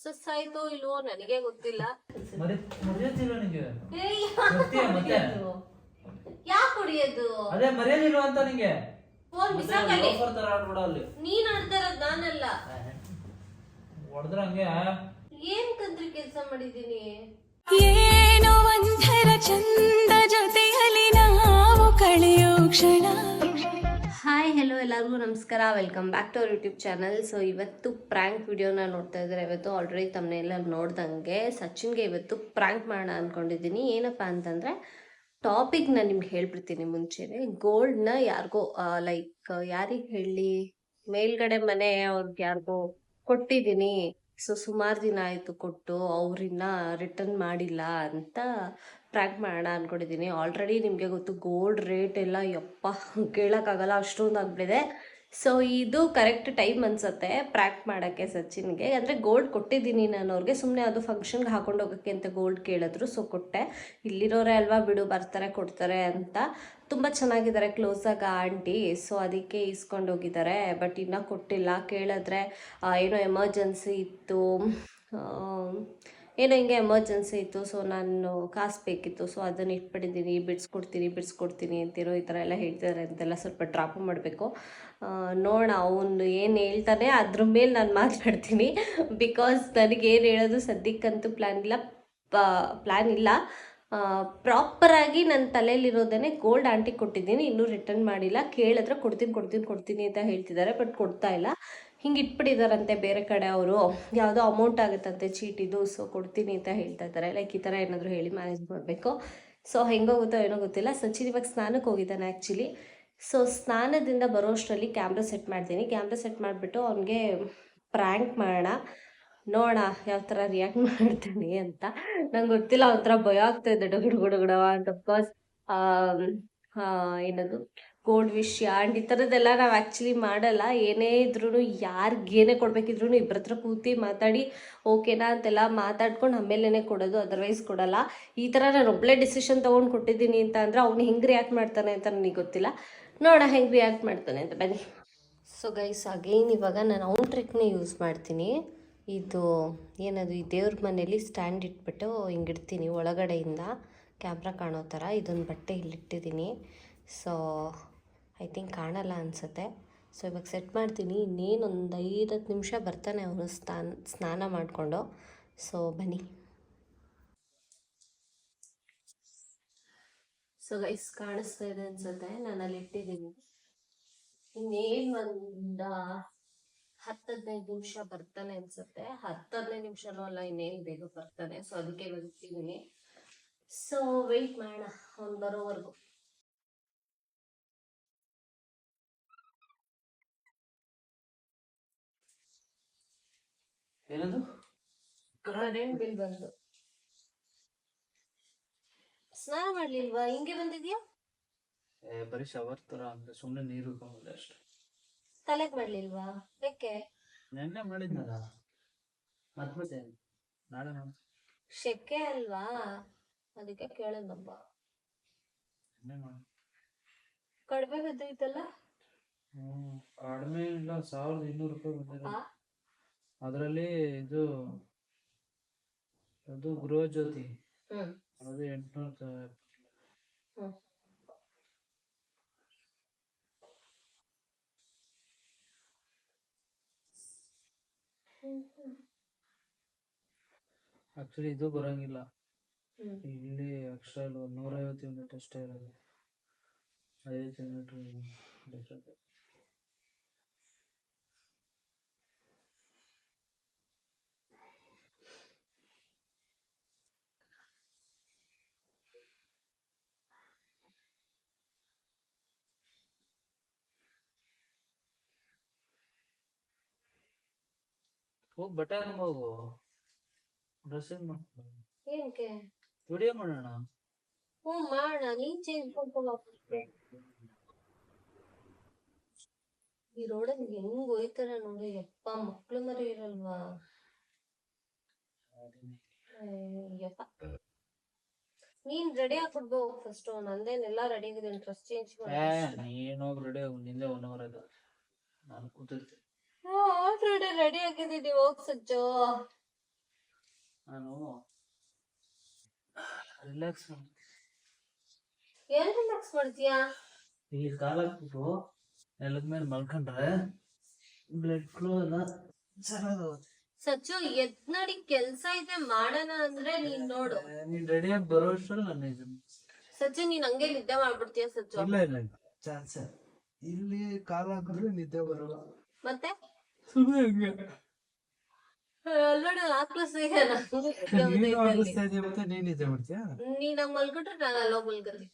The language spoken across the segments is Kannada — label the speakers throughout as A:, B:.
A: ಸಕ್ಸಸ್ ಆಯ್ತೋ ಇಲ್ವೋ ನನಗೆ ಗೊತ್ತಿಲ್ಲ. ಯಾಕೆ ಹೊಡಿಯೋದು?
B: ಅದೇ ಮರ್ಯಾದಿಲ್ವಾ ಅಂತ ನಿಂಗೆ?
A: ಫೋನ್ ಬಿಸಾಕಲ್ಲಿ. ನೀನ್ ಆಡ್ತಾ ಇರೋದು ನಾನಲ್ಲ.
B: ಹೊಡೆದ್ರ ಹಂಗೆ
A: ಏನ್ ಕಂತ್ರಿ ಕೆಲಸ ಮಾಡಿದೀನಿ?
C: ಏನೋ ಒಂಥರ ಚಂದ ಜೊತೆಯಲ್ಲಿ ನಾವು ಕಳೆಯೋ ಕ್ಷಣ.
A: ಹಾಯ್ ಹೆಲೋ ಎಲ್ಲರಿಗೂ ನಮಸ್ಕಾರ, welcome back to our YouTube channel. So ಇವತ್ತು ಪ್ರ್ಯಾಂಕ್ ವಿಡಿಯೋನ ನೋಡ್ತಾ ಇದ್ದಾರೆ. ಇವತ್ತು ಆಲ್ರೆಡಿ ತಮ್ಮನೆಲ್ಲ ನೋಡ್ದಂಗೆ ಸಚಿನ್ಗೆ ಇವತ್ತು ಪ್ರ್ಯಾಂಕ್ ಮಾಡೋಣ ಅಂದ್ಕೊಂಡಿದ್ದೀನಿ. ಏನಪ್ಪ ಅಂತಂದರೆ ಟಾಪಿಕ್ನ ನಿಮ್ಗೆ ಹೇಳ್ಬಿಡ್ತೀನಿ ಮುಂಚೆನೆ. ಗೋಲ್ಡ್ನ ಯಾರಿಗೋ ಲೈಕ್ ಯಾರಿಗೆ ಹೇಳಿ, ಮೇಲ್ಗಡೆ ಮನೆ ಅವ್ರಿಗೆ ಯಾರಿಗೋ ಕೊಟ್ಟಿದ್ದೀನಿ. ಸೊ ಸುಮಾರು ದಿನ ಆಯಿತು ಕೊಟ್ಟು, ಅವ್ರನ್ನ ರಿಟರ್ನ್ ಮಾಡಿಲ್ಲ ಅಂತ ಪ್ರ್ಯಾಂಕ್ ಮಾಡೋಣ ಅಂದ್ಕೊಂಡಿದ್ದೀನಿ. ಆಲ್ರೆಡಿ ನಿಮಗೆ ಗೊತ್ತು ಗೋಲ್ಡ್ ರೇಟ್ ಎಲ್ಲ ಯಪ್ಪ ಕೇಳೋಕ್ಕಾಗಲ್ಲ, ಅಷ್ಟೊಂದು ಆಗಿಬಿಟ್ಟಿದೆ. ಸೊ ಇದು ಕರೆಕ್ಟ್ ಟೈಮ್ ಅನ್ಸುತ್ತೆ ಪ್ರ್ಯಾಂಕ್ ಮಾಡೋಕ್ಕೆ ಸಚಿನ್ಗೆ. ಅಂದರೆ ಗೋಲ್ಡ್ ಕೊಟ್ಟಿದ್ದೀನಿ ನಾನು ಅವ್ರಿಗೆ, ಸುಮ್ಮನೆ ಅದು ಫಂಕ್ಷನ್ಗೆ ಹಾಕೊಂಡು ಹೋಗೋಕ್ಕೆ ಅಂತ ಗೋಲ್ಡ್ ಕೇಳಿದ್ರು. ಸೊ ಕೊಟ್ಟೆ. ಇಲ್ಲಿರೋರೇ ಅಲ್ವಾ ಬಿಡು, ಬರ್ತಾರೆ ಕೊಡ್ತಾರೆ ಅಂತ. ತುಂಬ ಚೆನ್ನಾಗಿದ್ದಾರೆ ಕ್ಲೋಸಾಗಿ ಆಂಟಿ. ಸೊ ಅದಕ್ಕೆ ಇಸ್ಕೊಂಡು ಹೋಗಿದ್ದಾರೆ. ಬಟ್ ಇನ್ನೂ ಕೊಟ್ಟಿಲ್ಲ. ಕೇಳಿದ್ರೆ ಏನೋ ಎಮರ್ಜೆನ್ಸಿ ಇತ್ತು, ಏನೋ ಹಿಂಗೆ ಎಮರ್ಜೆನ್ಸಿ ಇತ್ತು, ಸೊ ನಾನು ಕಾಸು ಬೇಕಿತ್ತು, ಸೊ ಅದನ್ನು ಇಟ್ಬಿಟ್ಟಿದ್ದೀನಿ, ಬಿಡಿಸ್ಕೊಡ್ತೀನಿ ಅಂತಿರೋ ಈ ಥರ ಎಲ್ಲ ಹೇಳ್ತಿದ್ದಾರೆ ಅಂತೆಲ್ಲ ಸ್ವಲ್ಪ ಡ್ರಾಪ್ ಮಾಡಬೇಕು. ನೋಡೋಣ ಅವನು ಏನು ಹೇಳ್ತಾನೆ ಅದ್ರ ಮೇಲೆ ನಾನು ಮಾತಾಡ್ತೀನಿ. ಬಿಕಾಸ್ ನನಗೇನು ಹೇಳೋದು ಸದ್ಯಕ್ಕಂತೂ ಪ್ಲ್ಯಾನ್ ಇಲ್ಲ. ಪ್ರಾಪರಾಗಿ ನನ್ನ ತಲೆಯಲ್ಲಿರೋದೇ ಗೋಲ್ಡ್ ಆಂಟಿಗೆ ಕೊಟ್ಟಿದ್ದೀನಿ, ಇನ್ನೂ ರಿಟರ್ನ್ ಮಾಡಿಲ್ಲ. ಕೇಳಿದ್ರೆ ಕೊಡ್ತೀನಿ ಅಂತ ಹೇಳ್ತಿದ್ದಾರೆ, ಬಟ್ ಕೊಡ್ತಾ ಇಲ್ಲ. ಹಿಂಗೆ ಇಟ್ಬಿಟ್ಟಿದ್ದಾರಂತೆ ಬೇರೆ ಕಡೆ ಅವರು, ಯಾವುದೋ ಅಮೌಂಟ್ ಆಗುತ್ತಂತೆ ಚೀಟಿದು. ಸೊ ಕೊಡ್ತೀನಿ ಅಂತ ಹೇಳ್ತಾ ಇದ್ದಾರೆ. ಲೈಕ್ ಈ ಥರ ಏನಾದರೂ ಹೇಳಿ ಮ್ಯಾನೇಜ್ ಮಾಡಬೇಕು. ಸೊ ಹೆಂಗೋಗುತ್ತೋ ಏನೋ ಗೊತ್ತಿಲ್ಲ. ಸಚಿನ್ ಇವಾಗ ಸ್ನಾನಕ್ಕೆ ಹೋಗಿದ್ದಾನೆ ಆ್ಯಕ್ಚುಲಿ. ಸೊ ಸ್ನಾನದಿಂದ ಬರೋಷ್ಟರಲ್ಲಿ ಕ್ಯಾಮ್ರಾ ಸೆಟ್ ಮಾಡ್ತೀನಿ. ಕ್ಯಾಮ್ರಾ ಸೆಟ್ ಮಾಡಿಬಿಟ್ಟು ಅವನಿಗೆ ಪ್ರ್ಯಾಂಕ್ ಮಾಡೋಣ. ನೋಡೋಣ ಯಾವ ಥರ ರಿಯಾಕ್ಟ್ ಮಾಡ್ತೀನಿ ಅಂತ. ನಂಗೆ ಗೊತ್ತಿಲ್ಲ, ಒಂಥರ ಭಯ ಆಗ್ತಾಯಿದೆ ಡಗಡಗಡಗಡವ ಅಂತ. ಬಿಕಾಸ್ ಏನದು ಗೋಲ್ಡ್ ವಿಷಯ ಆ್ಯಂಡ್ ಈ ಥರದ್ದೆಲ್ಲ ನಾವು ಆ್ಯಕ್ಚುಲಿ ಮಾಡಲ್ಲ. ಏನೇ ಇದ್ರೂ ಯಾರಿಗೇನೇ ಕೊಡಬೇಕಿದ್ರು ಇಬ್ಬರ ಹತ್ರ ಕೂತಿ ಮಾತಾಡಿ ಓಕೆನಾ ಅಂತೆಲ್ಲ ಮಾತಾಡ್ಕೊಂಡು ಆಮೇಲೆ ಕೊಡೋದು, ಅದರ್ವೈಸ್ ಕೊಡಲ್ಲ. ಈ ಥರ ನಾನು ಒಬ್ಬಳೇ ಡಿಸಿಷನ್ ತೊಗೊಂಡು ಕೊಟ್ಟಿದ್ದೀನಿ ಅಂತ ಅಂದರೆ ಅವ್ನು ಹೆಂಗೆ ರಿಯಾಕ್ಟ್ ಮಾಡ್ತಾನೆ ಅಂತ ನನಗೆ ಗೊತ್ತಿಲ್ಲ. ನೋಡೋಣ ಹೆಂಗೆ ರಿಯಾಕ್ಟ್ ಮಾಡ್ತಾನೆ ಅಂತ ಬನ್ನಿ. ಸೊ ಗೈಸ್ ಅಗೈನ್ ಇವಾಗ ನಾನು ಅವ್ನ ಟ್ರಿಕ್ನೇ ಯೂಸ್ ಮಾಡ್ತೀನಿ. ಇದು ಏನದು, ಈ ದೇವ್ರ ಮನೇಲಿ ಸ್ಟ್ಯಾಂಡ್ ಇಟ್ಬಿಟ್ಟು ಹಿಂಗೆ ಇಡ್ತೀನಿ ಒಳಗಡೆಯಿಂದ ಕ್ಯಾಮ್ರಾ ಕಾಣೋ ಥರ. ಇದೊಂದು ಬಟ್ಟೆ ಇಲ್ಲಿಟ್ಟಿದ್ದೀನಿ. ಸೊ ಐ ಥಿಂಕ್ ಕಾಣಲ್ಲ ಅನಿಸುತ್ತೆ. ಸೊ ಇವಾಗ ಸೆಟ್ ಮಾಡ್ತೀನಿ. ಇನ್ನೇನು ಒಂದು 5-10 ನಿಮಿಷ ಬರ್ತಾನೆ ಅವನು ಸ್ನಾನ ಮಾಡಿಕೊಂಡು. ಸೊ ಬನ್ನಿ. ಸೊ ಗೈಸ್ ಕಾಣಿಸ್ತಾ ಇದೆ ಅನ್ಸುತ್ತೆ, ನಾನು ಅಲ್ಲಿ ಇಟ್ಟಿದ್ದೀನಿ. ಇನ್ನೇನು ಒಂದು 10-15 ನಿಮಿಷ ಬರ್ತಾನೆ ಅನ್ಸುತ್ತೆ. 10-15 ನಿಮಿಷನೂ ಅಲ್ಲ, ಇನ್ನೇನು ಬೇಗ ಬರ್ತಾನೆ. ಸೊ ಅದಕ್ಕೆ ಬರ್ತಿದ್ದೀನಿ. ಸೊ ವೆಯ್ಟ್ ಮಾಡೋಣ ಅವ್ನು ಬರೋವರೆಗೂ.
B: ಏನದು
A: ಕರೆಂಟ್ ಬಿಲ್ ಬಂದು. ಸ್ನಾನ ಮಾಡ್ಲಿಲ್ವಾ? ಹಿಂಗೆ ಬಂದಿದ್ಯಾ?
B: ಬರೀ ಶವರ್ ತರ ಅಂದ್ರೆ ಸುಮ್ಮನೆ ನೀರು ಇಟ್ಕೊಂಡ್ಬಿಟ್ಟೆ ಅಷ್ಟೇ.
A: ತಲೆಗೆ ಮಾಡ್ಲಿಲ್ವಾ? ಯಾಕೆ?
B: ನೆನ್ನೆ ಮಾಡಿದ್ನಲ್ಲ, ಮತ್ತೆ ನಾಳೆ ಮಾಡ.
A: ಶೆಕೆ ಅಲ್ವಾ, ಅದಕ್ಕೆ ಕೇಳೋದಪ್ಪ.
B: ನೆನ್ನೆ ಮಾಡ.
A: ಕಡಿಮೆ ಬಿದ್ದೈತಲ್ಲ?
B: ಕಡಿಮೆ ಇಲ್ಲ, 1200 ರೂಪಾಯಿ ಬಂದಿದೆ. ಅದರಲ್ಲಿ ಇದು ಅದು ಗೃಹ ಜ್ಯೋತಿ, ಅದು 800. ಆಕ್ಚುಲಿ ಇದು ಬರಂಗಿಲ್ಲ, ಇಲ್ಲಿ ಎಕ್ಸ್ಟ್ರಾ 150 ಯೂನಿಟ್ ಅಷ್ಟೇ ಇರೋದು. 50 ಯೂನಿಟ್ ಡಿಫ್ರೆಂಟ್. ಹೋಗಿ ಬಟ್ಟೆ ಹೋಗು, ಡ್ರೆಸ್ಸಿಂಗ್ ಮಾಡ್ಕೊ.
A: ಏನಕ್ಕೆ?
B: ವಿಡಿಯೋ ಮಾಡೋಣ.
A: ಮಾಡೋಣ. ನೀನ್ ಚೇಂಜ್ ಈ ರೋಡಲ್ಲಿ ಹೆಂಗ್ ಹೋಯ್ತಾರ ನೋಡಿ ಯಪ್ಪ, ಮಕ್ಳು ಮರಿ ಇರಲ್ವಾ? ಯಪ್ಪ ನೀನ್ ರೆಡಿ ಆಗ್ಬಿಡ್ಬೋ ಫಸ್ಟ್. ನಂದೇನೆಲ್ಲ ರೆಡಿ ಆಗಿದೆ, ಡ್ರೆಸ್ ಚೇಂಜ್
B: ನೀನೋಗಿ ರೆಡಿ ಆಗು, ನಿಂದೆ 1 ಅವರ್ ಆಯ್ತು, ನಾನು ಕೂತಿರ್ತೀನಿ.
A: ಆಲ್ರೆಡಿ ರೆಡಿ ಆಗಿದ್ದೀನಿ. ಹೋಗ್ ಸಜ್ಜು.
B: ನಾನು ರಿಲ್ಯಾಕ್ಸ್
A: ಏನ್ ರಿಲ್ಯಾಕ್ಸ್ ಮಾಡ್ತೀಯಾ?
B: ಇಲ್ಲಿ ಕಾಲ ಹಾಕ್ಬಿಟ್ಟು ನೆಲದ ಮೇಲೆ ಮಲ್ಕೊಂಡ್ರೆ ಬ್ಲಡ್ ಫ್ಲೋ ಎಲ್ಲ ಚೆನ್ನಾಗೋಗುತ್ತೆ.
A: ಸಚ್ಚು ಎದ್ ನಡಿ, ಕೆಲ್ಸ ಇದೆ ಮಾಡೋಣ ಅಂದ್ರೆ ನೀನ್ ನೋಡು.
B: ನೀನ್ ರೆಡಿಯಾಗಿ ಬರೋ ಅಷ್ಟ್ರಲ್ಲಿ ನಾನು ಇದನ್ನು
A: ಸಚ್ಚು ನೀನ್ ಹಂಗೆ ನಿದ್ದೆ ಮಾಡ್ಬಿಡ್ತೀಯ ಸಚ್ಚು.
B: ಇಲ್ಲ ಇಲ್ಲ ಇಲ್ಲ ಚಾನ್ಸ್ ಇಲ್ಲಿ ಕಾಲ ಹಾಕಿದ್ರೆ ನಿದ್ದೆ ಬರಲ್ಲ.
A: ಮತ್ತೆ
B: ಸುಮ್ಮನೆ ಹಂಗೆ
A: ಅಲ್ಲೋಡ
B: ನೀನು ಆಡಿಸ್ತಾ ಇದೀಯ ಮತ್ತೆ ನೀನ್ ನಿದ್ದೆ ಮಾಡ್ತೀಯಾ?
A: ನೀನ್ ಹಂಗ್ ಮಲ್ಕೊಂಡ್ರೆ ನಾನು ಅಲ್ಲೋಗ್ ಮಲ್ಕತಿ.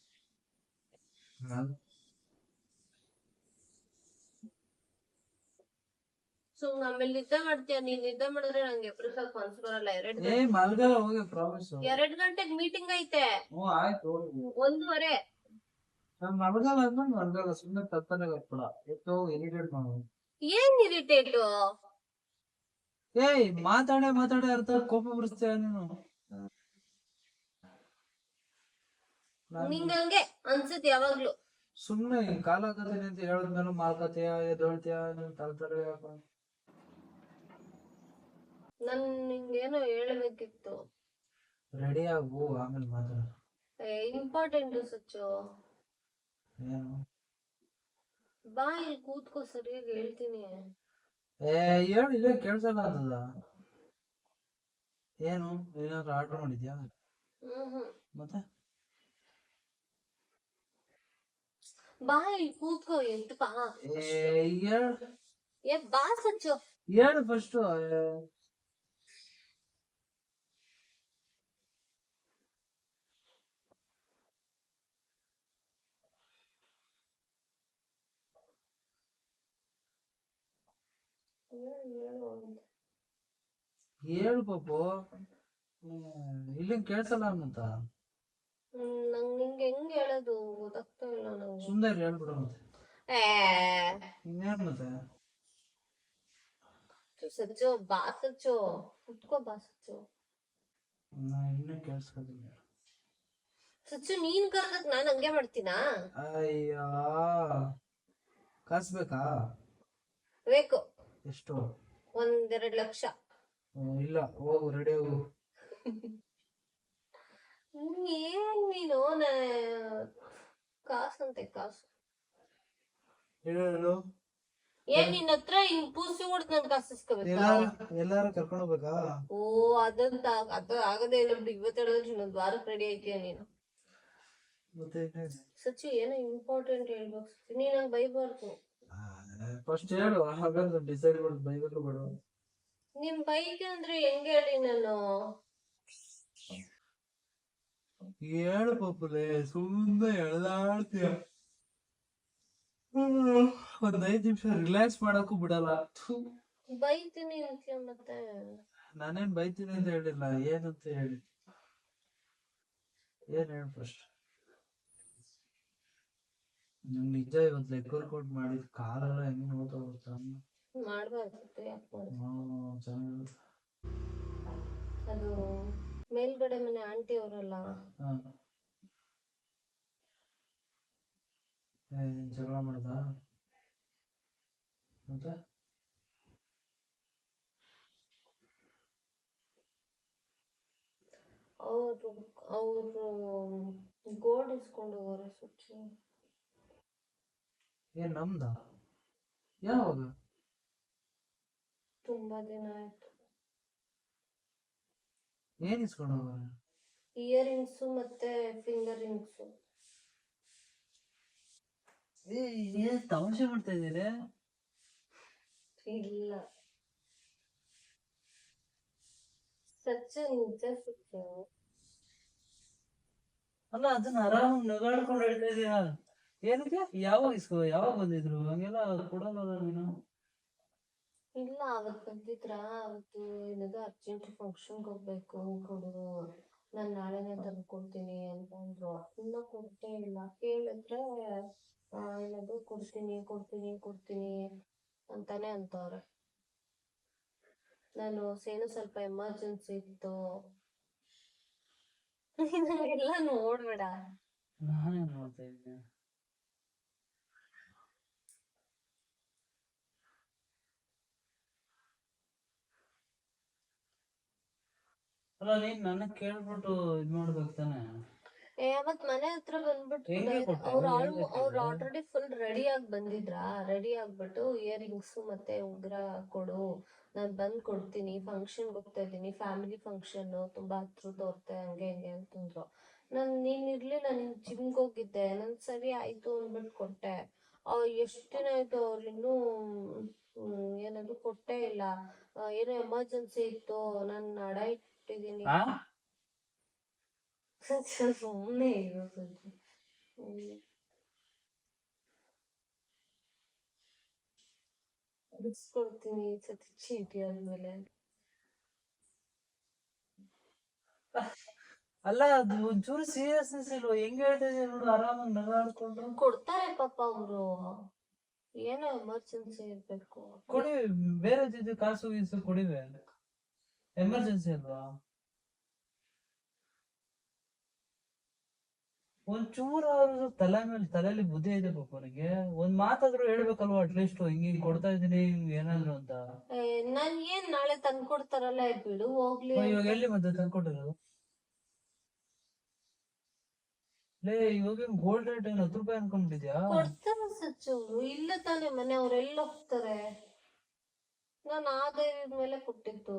A: ಸೊ ಆಮೇಲೆ ನಿದ್ದೆ ಮಾಡ್ತೀಯ. ನೀನ್ ನಿದ್ದೆ ಮಾಡಿದ್ರೆ ನಂಗೆ ಎಬ್ರು ಸ್ವಲ್ಪ ಮನ್ಸು ಬರಲ್ಲ.
B: ಏ ಮಲ್ಗಲ್ಲ ಹೋಗಿ ಪ್ರಾಮಿಸ್.
A: 2 ಗಂಟೆಗ್ ಮೀಟಿಂಗ್ ಐತೆ.
B: ಹ್ಞೂ ಆಯ್ತು
A: 1:30.
B: ನಾನು ಮಲ್ಗಲ್ಲ ಅಂದ್ರೆ ಮಲ್ಗಲ್ಲ, ಸುಮ್ಮನೆ ತಪ್ಪನೆ ಕಟ್ಬಿಡ ಎತ್ತೋ ಇರಿಟೇಟ್ ಮಾಡು.
A: ಏನ್ ಇರಿಟೇಟು?
B: ಏಯ್ ಮಾತಾಡೇ ಅರ್ಥ ಕೋಪ ಬರಿಸ್ತೀಯ ನೀನು.
A: ನಿಂಗ ಹಂಗೆ ಅನ್ಸುತ್ತೆ ಯಾವಾಗ್ಲೂ.
B: ಸುಮ್ನೆ ಕಾಲ ಹಾಕತೀನಿ ಅಂತ ಹೇಳಿದ್ಮೇಲೆ ಮಾಲ್ಕತೀಯ ಎದ್ದೇಳ್ತೀಯ ತಲೆ
A: ನನ್ ನಿಂಗೇನೋ ಹೇಳ್ಬೇಕಿತ್ತು.
B: ರೆಡಿ ಆಗು ಆಮೇಲೆ ಮಾತಾಡ.
A: ಇಂಪಾರ್ಟೆಂಟ್ ಸಚ್ಚು.
B: ಏನು?
A: ಬಾ ಇಲ್ಲಿ ಕೂತ್ಕೋ, ಸರಿಯಾಗಿ ಹೇಳ್ತೀನಿ.
B: ಹೇಳು ಇಲ್ಲೇ ಕೇಳ್ಸಲ್ಲ ಅಂತದ. ಏನು ಏನಾದ್ರು ಆರ್ಡರ್ ಮಾಡಿದ್ಯಾ? ಮತ್ತೆ
A: ಬಾ ಇಲ್ಲಿ ಕೂತ್ಕೋ. ಎಂತ ಬಾ.
B: ಹೇಳು
A: ಬಾ ಸಚ್ಚು.
B: ಹೇಳು ಫಸ್ಟ್. ಹೇಳು ಪಾಪು. ಇಲ್ಲಿ ಕೇಳ್ಸಲ್ಲ ಅನ್ನಂತ.
A: ನಂಗ್ ನಿಂಗೆ ಹೆಂಗ್ ಹೇಳೋದು ಗೊತ್ತಾಗ್ತಾ ಇಲ್ಲ ನಂಗೆ.
B: ಸುಮ್ನೆ ಹೇಳ್ಬಿಡು ಮತ್ತೆ. ಇನ್ನೇನ್ ಮತ್ತೆ?
A: ಸಚ್ಚು ಬಾ ಸಚ್ಚು, ಕುತ್ಕೋ ಬಾ ಸಚ್ಚು.
B: ಇನ್ನೂ ಕೇಳಿಸ್ಕೊತೀನಿ.
A: ಸಚ್ಚು ನೀನ್ ಕರ್ದಕ್ ನಾನ್ ಹಂಗೆ ಮಾಡ್ತೀನಾ?
B: ಅಯ್ಯೋ ಕಾಸು ಬೇಕಾ?
A: ಬೇಕು.
B: ಎಷ್ಟು?
A: 1-2 ಲಕ್ಷ.
B: ಇಲ್ಲ ಹೋಗು ರೆಡಿ ಹೋಗು.
A: ಏನ್ ನೀನು ಕಾಸಂತೆ ಕಾಸು.
B: ಹೇಳು.
A: ಏನ್ ನಿನ್ನ ಹತ್ರ ಹಿಂಗ್ ಪೂಸಿ ಹೊಡ್ದು ನನ್ ಕಾಸು ಇಸ್ಕೋಬೇಕಾ?
B: ಎಲ್ಲಾರು ಕರ್ಕೊಂಡು ಹೋಗ್ಬೇಕಾ?
A: ಓ ಅದಂತ ಅದು ಆಗದೇ ಇಲ್ಲ ಬಿಡು. ಇವತ್ತು ಹೇಳಿದ್ರೆ ಇನ್ನೊಂದ್ ವಾರಕ್ಕೆ ರೆಡಿ ಆಯ್ತೀಯ ನೀನು.
B: ಮತ್ತೆ
A: ಸಚ್ಚು ಏನೋ ಇಂಪಾರ್ಟೆಂಟ್ ಹೇಳ್ಬೇಕು ಸಚ್ಚು. ನೀನ್ ನಂಗೆ ಬೈಬಾರ್ದು.
B: ಫಸ್ಟ್ ಹೇಳು, ಹಾಗಾದ್ರೆ ಡಿಸೈಡ್ ಮಾಡಿ ಬೈಬೇಕು ಬೇಡ.
A: ನಿಮ್ ಬೈಕ್ ಅಂದ್ರೆ ಹೆಂಗ್ ಹೇಳಿ ನಾನು?
B: ಹೇಳು ಪಾಪುಲೆ, ಸುಮ್ಮನೆ ಎಳ್ದಾಡ್ತೀಯ. ಒಂದ್ 5 ನಿಮಿಷ ರಿಲ್ಯಾಕ್ಸ್ ಮಾಡಕ್ಕೂ ಬಿಡಲ್ಲ.
A: ಬೈತೀನಿ ಅಂತೀಯ ಮತ್ತೆ.
B: ನಾನೇನ್ ಬೈತೀನಿ ಅಂತ ಹೇಳಿಲ್ಲ, ಏನಂತ ಹೇಳಿ. ಏನ್ ಹೇಳು ಫಸ್ಟ್. ನಂಗೆ ನಿಜ ಇವತ್ತು ಲೆಗ್ ವರ್ಕೌಟ್ ಮಾಡಿದ್ ಕಾಲೆಲ್ಲ ಹೆಂಗ್ ನೋಡ್ತಾ ಹೋಗ್ತಾ
A: ಮಾಡ್ಬಾರ್ದಿತ್ತು. ಯಾಕೆ ಮಾಡ್ದೆ?
B: ಚೆನ್ನಾಗಿರುತ್ತೆ.
A: ಅದು ಮೇಲ್ಗಡೆ ಮನೆ ಆಂಟಿ ಅವರಲ್ಲ,
B: ಜಗಳ ಮಾಡ್ದ ಮತ್ತೆ?
A: ಅವರು ಗೋಲ್ಡ್ ಇಸ್ಕೊಂಡು ಹೋಗೋರೆ ಸಚ್ಚು.
B: ಏನ್ ನಮ್ದ? ಯಾವಾಗ?
A: ತುಂಬಾ ದಿನ ಆಯ್ತು.
B: ಏನ್ ಇಸ್ಕೊಂಡು ಹೋಗೋರೆ?
A: ಇಯರಿಂಗ್ಸು ಮತ್ತೆ ಫಿಂಗರ್ ರಿಂಗ್ಸು.
B: ಏನ್ ತಮಾಷೆ ಮಾಡ್ತಾ ಇದ್ದೀರಿ?
A: ಇಲ್ಲ ಸಚ್ಚು, ನಿಜ ಸಚ್ಚು.
B: ಅಲ್ಲ ಅದನ್ನ ಆರಾಮಾಗಿ ನಗಾಡ್ಕೊಂಡು ಹೇಳ್ತಾ ಇದೀಯಾ. ಏನಕ್ಕೆ? ಯಾವಾಗ ಬಂದಿದ್ರು? ಹಂಗೆಲ್ಲ ಕೊಡಲ್ಲ ನೀನು.
A: ಇಲ್ಲ ಅವತ್ತು ಬಂದಿದ್ರ. ಅವತ್ತು ಏನದು ಅರ್ಜೆಂಟ್ ಫಂಕ್ಷನ್ಗೆ ಹೋಗ್ಬೇಕು ಕೊಡು, ನಾನು ನಾಳೆನೇ ತಂದು ಕೊಡ್ತೀನಿ ಅಂತ ಅಂದ್ರು. ಇನ್ನ ಕೊಟ್ಟೇ ಇಲ್ಲ. ಕೇಳಿದ್ರೆ ಏನದು ಕೊಡ್ತೀನಿ ಅಂತಾನೆ ಅಂತವ್ರೆ. ನಾನು ಸೇನು ಸ್ವಲ್ಪ ಎಮರ್ಜೆನ್ಸಿ ಇತ್ತು. ಎಲ್ಲ ನೋಡ್ಬೇಡ.
B: ನಾನೇನ್ ನೋಡ್ತಾ ಇದ್ದೀನಿ? ಅಲ್ಲ ನೀನ್ ನನ್ನ ಕೇಳ್ಬಿಟ್ಟು ಇದ್ ಮಾಡ್ಬೇಕು ತಾನೆ.
A: ಅವತ್ ಮನೆ ಹತ್ರ ಬಂದ್ಬಿಟ್ಟು
B: ಹೆಂಗೆ ಕೊಟ್ಟೆ?
A: ಅವ್ರು
B: ಹೇಳ್ಬೇಕಿಲ್ವಾ?
A: ಅವ್ರು ಆಲ್ರೆಡಿ ಫುಲ್ ರೆಡಿ ಆಗಿ ಬಂದಿದ್ರಾ, ರೆಡಿ ಆಗ್ಬಿಟ್ಟು ಇಯರಿಂಗ್ಸ್ ಮತ್ತೆ ಉಂಗುರ ಕೊಡು, ನಾನ್ ಬಂದ್ ಕೊಡ್ತೀನಿ, ಫಂಕ್ಷನ್ ಹೋಗ್ತಾ ಇದ್ದೀನಿ, ಫ್ಯಾಮಿಲಿ ಫಂಕ್ಷನ್ ತುಂಬಾ ಹತ್ರದವ್ರತೆ ಹಂಗೆ ಹಿಂಗೆ ಅಂತಂದ್ರು. ನೀನ್ ಇರ್ಲಿಲ್ಲ, ನೀನ್ ಜಿಮ್ಗೆ ಹೋಗಿದ್ದೆ, ನನ್ ಸರಿ ಆಯ್ತು ಅಂದ್ಬಿಟ್ಟು ಕೊಟ್ಟೆ. ಎಷ್ಟ್ ದಿನ ಆಯ್ತು ಅವ್ರು ಇನ್ನೂ ಏನದು ಕೊಟ್ಟೇ ಇಲ್ಲ. ಏನೋ ಎಮರ್ಜೆನ್ಸಿ ಇತ್ತು, ನಾನ್ ಅಡ ಇಟ್ಟಿದ್ದೀನಿ.
B: ಆ?
A: ಸುಮ್ಮನೆ ಇರು ಸಜ್ಜು. ಬಿಡ್ಸ್ಕೊಡ್ತೀನಿ ಈ ಸತಿ ಚೀಟಿ ಆದ್ಮೇಲೆ.
B: ಅಲ್ಲ ಅದು ಒಂಚೂರು ಸೀರಿಯಸ್ನೆಸ್ ಇಲ್ವಾ? ಹೆಂಗ್ ಹೇಳ್ತಾ ಇದೀಯ ನೋಡು, ಆರಾಮಾಗಿ ನಗಾಡ್ಕೊಂಡು.
A: ಕೊಡ್ತಾರೆ ಪಾಪ ಅವರು, ಏನೋ ಎಮರ್ಜೆನ್ಸಿ ಇರ್ಬೇಕು.
B: ಕೊಡಿ, ಬೇರೆ ಜೊತೆ ಕಾಸು ಗೀಸು ಕೊಡಿವೆ, ಎಮರ್ಜೆನ್ಸಿ ಅಲ್ವಾ? ಒಂಚೂರು ಅವ್ರ ತಲೆಯಲ್ಲಿ ಬುದ್ಧಿ ಇದೆ ಪಾಪ ನನಗೆ. ಒಂದ್ ಮಾತಾದ್ರೂ ಹೇಳ್ಬೇಕಲ್ವಾ ಅಟ್ಲೀಸ್ಟ್, ಹಿಂಗ್ ಕೊಡ್ತಾ ಇದೀನಿ ಏನಾದ್ರು ಅಂತ.
A: ನನ್ ಏನ್ ನಾಳೆ ತಂದ್ಕೊಡ್ತಾರಲ್ಲ, ಬಿಡು ಹೋಗ್ಲಿ.
B: ಇವಾಗ ಎಲ್ಲಿ ಮತ್ತೆ ತಂದ್ಕೊಟ್ಟಿರೋದು? ಲೇ, ಇವಾಗ ಗೋಲ್ಡ್ ರೇಟ್ ಏನು 10 ರೂಪಾಯಿ ಅನ್ಕೊಂಡ್ಬಿಟ್ಟಿದ್ಯಾ?
A: ಕೊಡ್ತಾರ ಸಚ್ಚು ಅವ್ರು, ಇಲ್ಲ ತಾನೆ ಮನೆ ಅವ್ರು ಎಲ್ಲಿ ಹೋಗ್ತಾರೆ? ನಾನು ಆ ಧೈರ್ಯದ ಮೇಲೆ ಕೊಟ್ಟಿದ್ದು.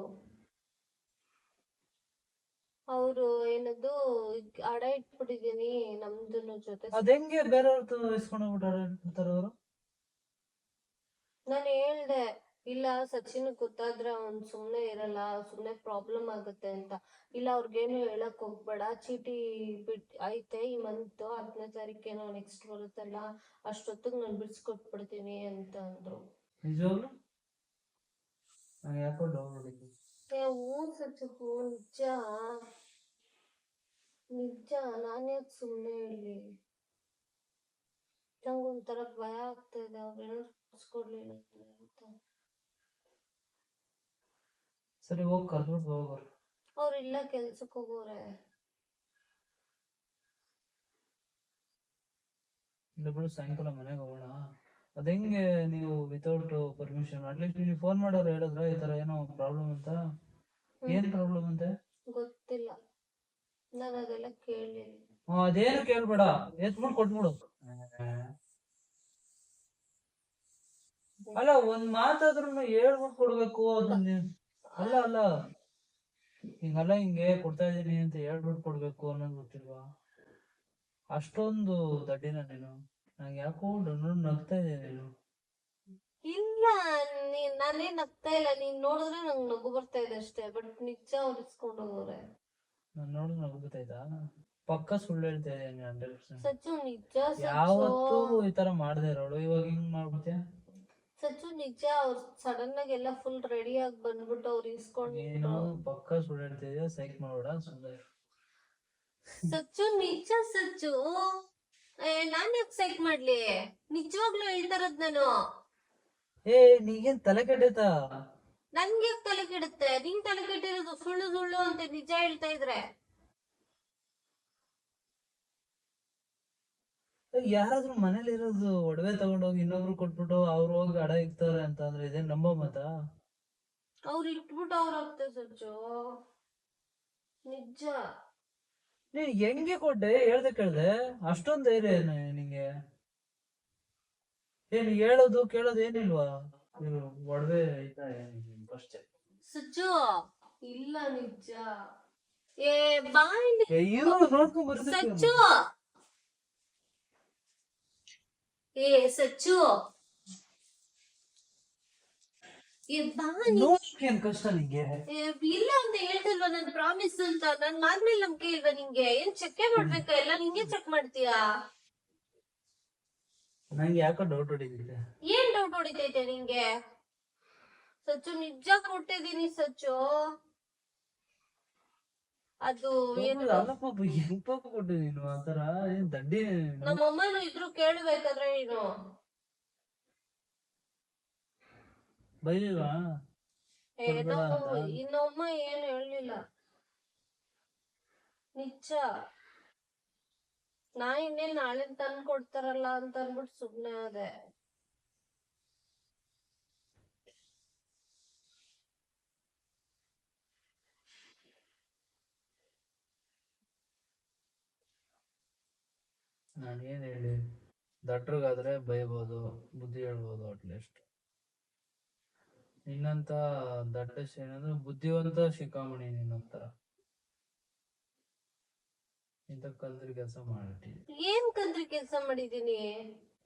A: ಅವರು ಏನದು ಅಡ ಇಟ್ಬಿಟ್ಟಿದೀನಿ ನಮ್ದು ಜೊತೆ.
B: ಅದ್ ಹೆಂಗೆ ಬೇರೆಯವ್ರದ್ದು ಇಸ್ಕೊಂಡು ಹೋಗ್ಬಿಟ್ಟಾರೆ ಅವರು?
A: ನಾನು ಹೇಳ್ದೆ ಇಲ್ಲ, ಸಚಿನ್ ಗೊತ್ತಾದ್ರೆ ಅವ್ನ್ ಸುಮ್ನೆ ಇರಲ್ಲ, ಸುಮ್ನೆ ಪ್ರಾಬ್ಲಮ್ ಆಗುತ್ತೆ ಅಂತ. ಇಲ್ಲ, ಅವ್ರಿಗೇನು ಹೇಳಕ್ ಹೋಗ್ಬೇಡ, ಚೀಟಿ ಐತೆ, ಈ ಮಂತ್ 10ನೇ ತಾರೀಕೇನೋ ನೆಕ್ಸ್ಟ್ ಬರುತ್ತಲ್ಲ, ಅಷ್ಟೊತ್ತಿಗೆ ನಾನು ಬಿಡ್ಸ್ಕೊಟ್ಬಿಡ್ತೀನಿ ಅಂತ ಅಂದ್ರು.
B: ನಿಜವಾಗ್ಲು ಯಾಕೋ ಡೌಟ್.
A: ಹ್ಞೂ ಸಚ್ಚು, ನಿಜ ನಿಜ, ನಾನು ಯಾಕೆ ಸುಮ್ಮನೆ ಹೇಳಿ? ನಂಗೊಂಥರ ಭಯ ಆಗ್ತಾ ಇದೆ, ಅವ್ರೇನಾದ್ರು ಬಿಡ್ಸ್ಕೊಡ್ಲಿಲ್ಲ ಅಂತ.
B: ಸರಿ, ಹೋಗಿ ಕರ್ದ್ಬಿಟ್ಟು ಹೋಗೋರು.
A: ಅವ್ರು ಇಲ್ಲ, ಕೆಲ್ಸಕ್ಕೆ ಹೋಗೋರೆ.
B: ಇಲ್ಲ ಬಿಡು, ಸಾಯಂಕಾಲ ಮನೆಗೆ ಹೋಗೋಣ. ಅದ್ ಹೆಂಗೆ ನೀವು ವಿತೌಟ್ ಪರ್ಮಿಷನ್, ಅಟ್ಲೀಸ್ಟ್ ನೀವು ಫೋನ್ ಮಾಡೋರು ಹೇಳಿದ್ರ ಈ ತರ ಏನೋ ಪ್ರಾಬ್ಲಮ್ ಅಂತ? ಏನ್ ಪ್ರಾಬ್ಲಮ್ ಅಂತೆ?
A: ಗೊತ್ತಿಲ್ಲ, ನಾನು ಅದೆಲ್ಲ ಕೇಳಿಲ್ಲ.
B: ಅದೇನು ಕೇಳ್ಬೇಡ, ಎತ್ಬಿಟ್ಟು ಕೊಟ್ಬಿಡು. ಅಲ್ಲ, ಒಂದ್ ಮಾತಾದ್ರೂ ಹೇಳ್ಬಿಟ್ಟು ಕೊಡ್ಬೇಕು ಅದನ್ನ. ಅಲ್ಲ ಹಿಂಗಲ್ಲ, ಹಿಂಗೆ ಕೊಡ್ತಾ ಇದೀನಿ ಅಂತ ಹೇಳ್ಬಿಟ್ಟು ಕೊಡ್ಬೇಕು ಅನ್ನೋದು ಗೊತ್ತಿಲ್ವಾ? ಅಷ್ಟೊಂದು ದಡ್ಡಿನ ನೀನು? ನಂಗೆ ಯಾಕೋ ನಗ್ತಾ ಇದೆ ನೀನು.
A: ಇಲ್ಲ, ನಾನೇನ್ ನಗ್ತಾ ಇಲ್ಲ, ನೀನ್ ನೋಡಿದ್ರೆ ನಂಗೆ ನಗು ಬರ್ತಾ ಇದೆ ಅಷ್ಟೇ, ಬಟ್ ನಿಜ ಅವ್ರು ಇಸ್ಕೊಂಡು ಹೋಗೋರೆ.
B: ನಾನ್ ನೋಡಿದ್ರೆ ನಗು ಗೊತ್ತಾಯ್ತಾ? ಪಕ್ಕ ಸುಳ್ಳು ಹೇಳ್ತಾ ಇದ್ದೀನಿ 100%.
A: ಸಚ್ಚು ನಿಜ,
B: ಯಾವತ್ತೂ ಈ ತರ ಮಾಡದೇ ಇರೋಳು, ಇವಾಗ ಹಿಂಗ್ ಮಾಡ್ಬಿಡ್ತೀಯ?
A: ಸಚ್ಚು ನಿಜ, ಅವ್ರು ಸಡನ್ ಆಗಿ ಎಲ್ಲ ಫುಲ್ ರೆಡಿ ಆಗಿ ಬಂದ್ಬಿಟ್ಟು ಅವ್ರು ಇಸ್ಕೊಂಡು.
B: ನೀನು ಪಕ್ಕ ಸುಳ್ಳು ಹೇಳ್ತಾ ಇದೀಯ, ಸೈಕ್ ಮಾಡ್ಬೇಡ, ಸುಮ್ಮನೆ.
A: ಸಚ್ಚು ನಿಜ, ಸಚ್ಚು ನಾನ್ ಯಾಕೆ ಸೈಕ್ ಮಾಡ್ಲಿ? ನಿಜವಾಗ್ಲೂ ಹೇಳ್ತಾ ಇರೋದ್ ನಾನು.
B: ನೀಗೇನ್ ತಲೆ ಕೆಟ್ಟೈತಾ?
A: ನನ್ಗೆ ತಲೆ ಕೆಡುತ್ತೆ? ನಿನ್ ತಲೆ ಕೆಟ್ಟಿರೋದು ಸುಳ್ಳು ಸುಳ್ಳು ಅಂತ ನಿಜ ಹೇಳ್ತಾ ಇದ್ರೆ.
B: ಯಾರಾದ್ರೂ ಮನೇಲಿ ಇರೋದು ಒಡವೆ ತಗೊಂಡೋಗಿ ಇನ್ನೊಬ್ರು ಕೊಟ್ಬಿಟ್ಟು ಅವ್ರು ಹೋಗಿ ಅಡ ಇಕ್ತಾರೆ ಅಂತ ಅಂದ್ರೆ ಇದೇನ್ ನಂಬೋ ಮಾತಾ?
A: ಅವ್ರು ಇಟ್ಬಿಟ್ಟು ಅವ್ರ ಆಗ್ತದೆ ಸಚ್ಚು, ನಿಜ.
B: ನೀನ್ ಹೆಂಗೆ ಕೊಟ್ಟೆ? ಹೇಳ್ದೆ ಕೇಳ್ದೆ, ಅಷ್ಟೊಂದ್ ಧೈರ್ಯ ನಿಂಗೆ? ಏನ್ ಹೇಳೋದು ಕೇಳೋದು ಏನಿಲ್ವಾ? ಒಡವೆ ಐತಾ ಫಸ್ಟ್?
A: ಸಚ್ಚು ಇಲ್ಲ, ನಿಜ. ಬಾಯ್
B: ನೋಡ್ಕೊಂಡ್ ಬರ್ತೀನಿ.
A: ಸಚ್ಚು, ಸಚ್ಚು
B: ಏನ್ ಕಷ್ಟ ನಿಂಗೆ?
A: ಇಲ್ಲ ಅಂತ ಹೇಳ್ತಿಲ್ವಾ, ನನ್ ಪ್ರಾಮಿಸ್ ಅಂತ. ನನ್ ಮಾದ್ಮೇಲೆ ನಂಬಿಕೆ ಇಲ್ವಾ ನಿಂಗೆ? ಏನ್ ಚೆಕ್ ಮಾಡ್ಬೇಕಾ? ಎಲ್ಲ ನಿಂಗೆ ಚೆಕ್ ಮಾಡ್ತೀಯಾ?
B: ನಂಗೆ ಯಾಕೋ ಡೌಟ್ ಹೊಡಿತಿದೆ.
A: ಏನ್ ಡೌಟ್ ಹೊಡಿತೈತೆ ನಿಂಗೆ? ಸಚ್ಚು ನಿಜ ಕೊಟ್ಟಿದೀನಿ ಸಚ್ಚು. ಅದು ಏನು
B: ಅಲ್ಲಪ್ಪ, ಹೆಂಗ್ ಪಾಪ ಕೊಟ್ಟೆ ನೀನು ಆತರ? ಏನ್ ದಡ್ಡಿ?
A: ನಮ್ಮಮ್ಮನು ಇದ್ರು ಕೇಳ್ಬೇಕಾದ್ರೆ ನೀನು
B: ಬೈಲಿಲ್ವಾ?
A: ಇನ್ನೊಮ್ಮ ಏನು ಹೇಳಲಿಲ್ಲ. ನಿಜ, ನಾ ಇನ್ನೇನ್ ನಾಳೆ ತಂದು ಕೊಡ್ತಾರಲ್ಲ ಅಂತ ಅನ್ಬಿಟ್ಟು ಸುಮ್ನೆ ಅದೇ.
B: ನಾನು ಏನ್ ಹೇಳಿ, ದಟ್ರಿಗಾದ್ರೆ ಬೈಬೋದು, ಬುದ್ಧಿ ಹೇಳ್ಬೋದು ಅಟ್ಲೀಸ್ಟ್. ನಿನ್ನಂತ ದಡ್ಡ ಏನಂದ್ರೆ ಬುದ್ಧಿವಂತ ಶಿಖಾಮಣಿ ನಿನ್ನಂತರ ಇಂಥ ಕಲ್ತ್ರಿ ಕೆಲಸ ಮಾಡಿ
A: ಏನ್ ಕಂದ್ರಿ ಕೆಲ್ಸ ಮಾಡಿದೀನಿ?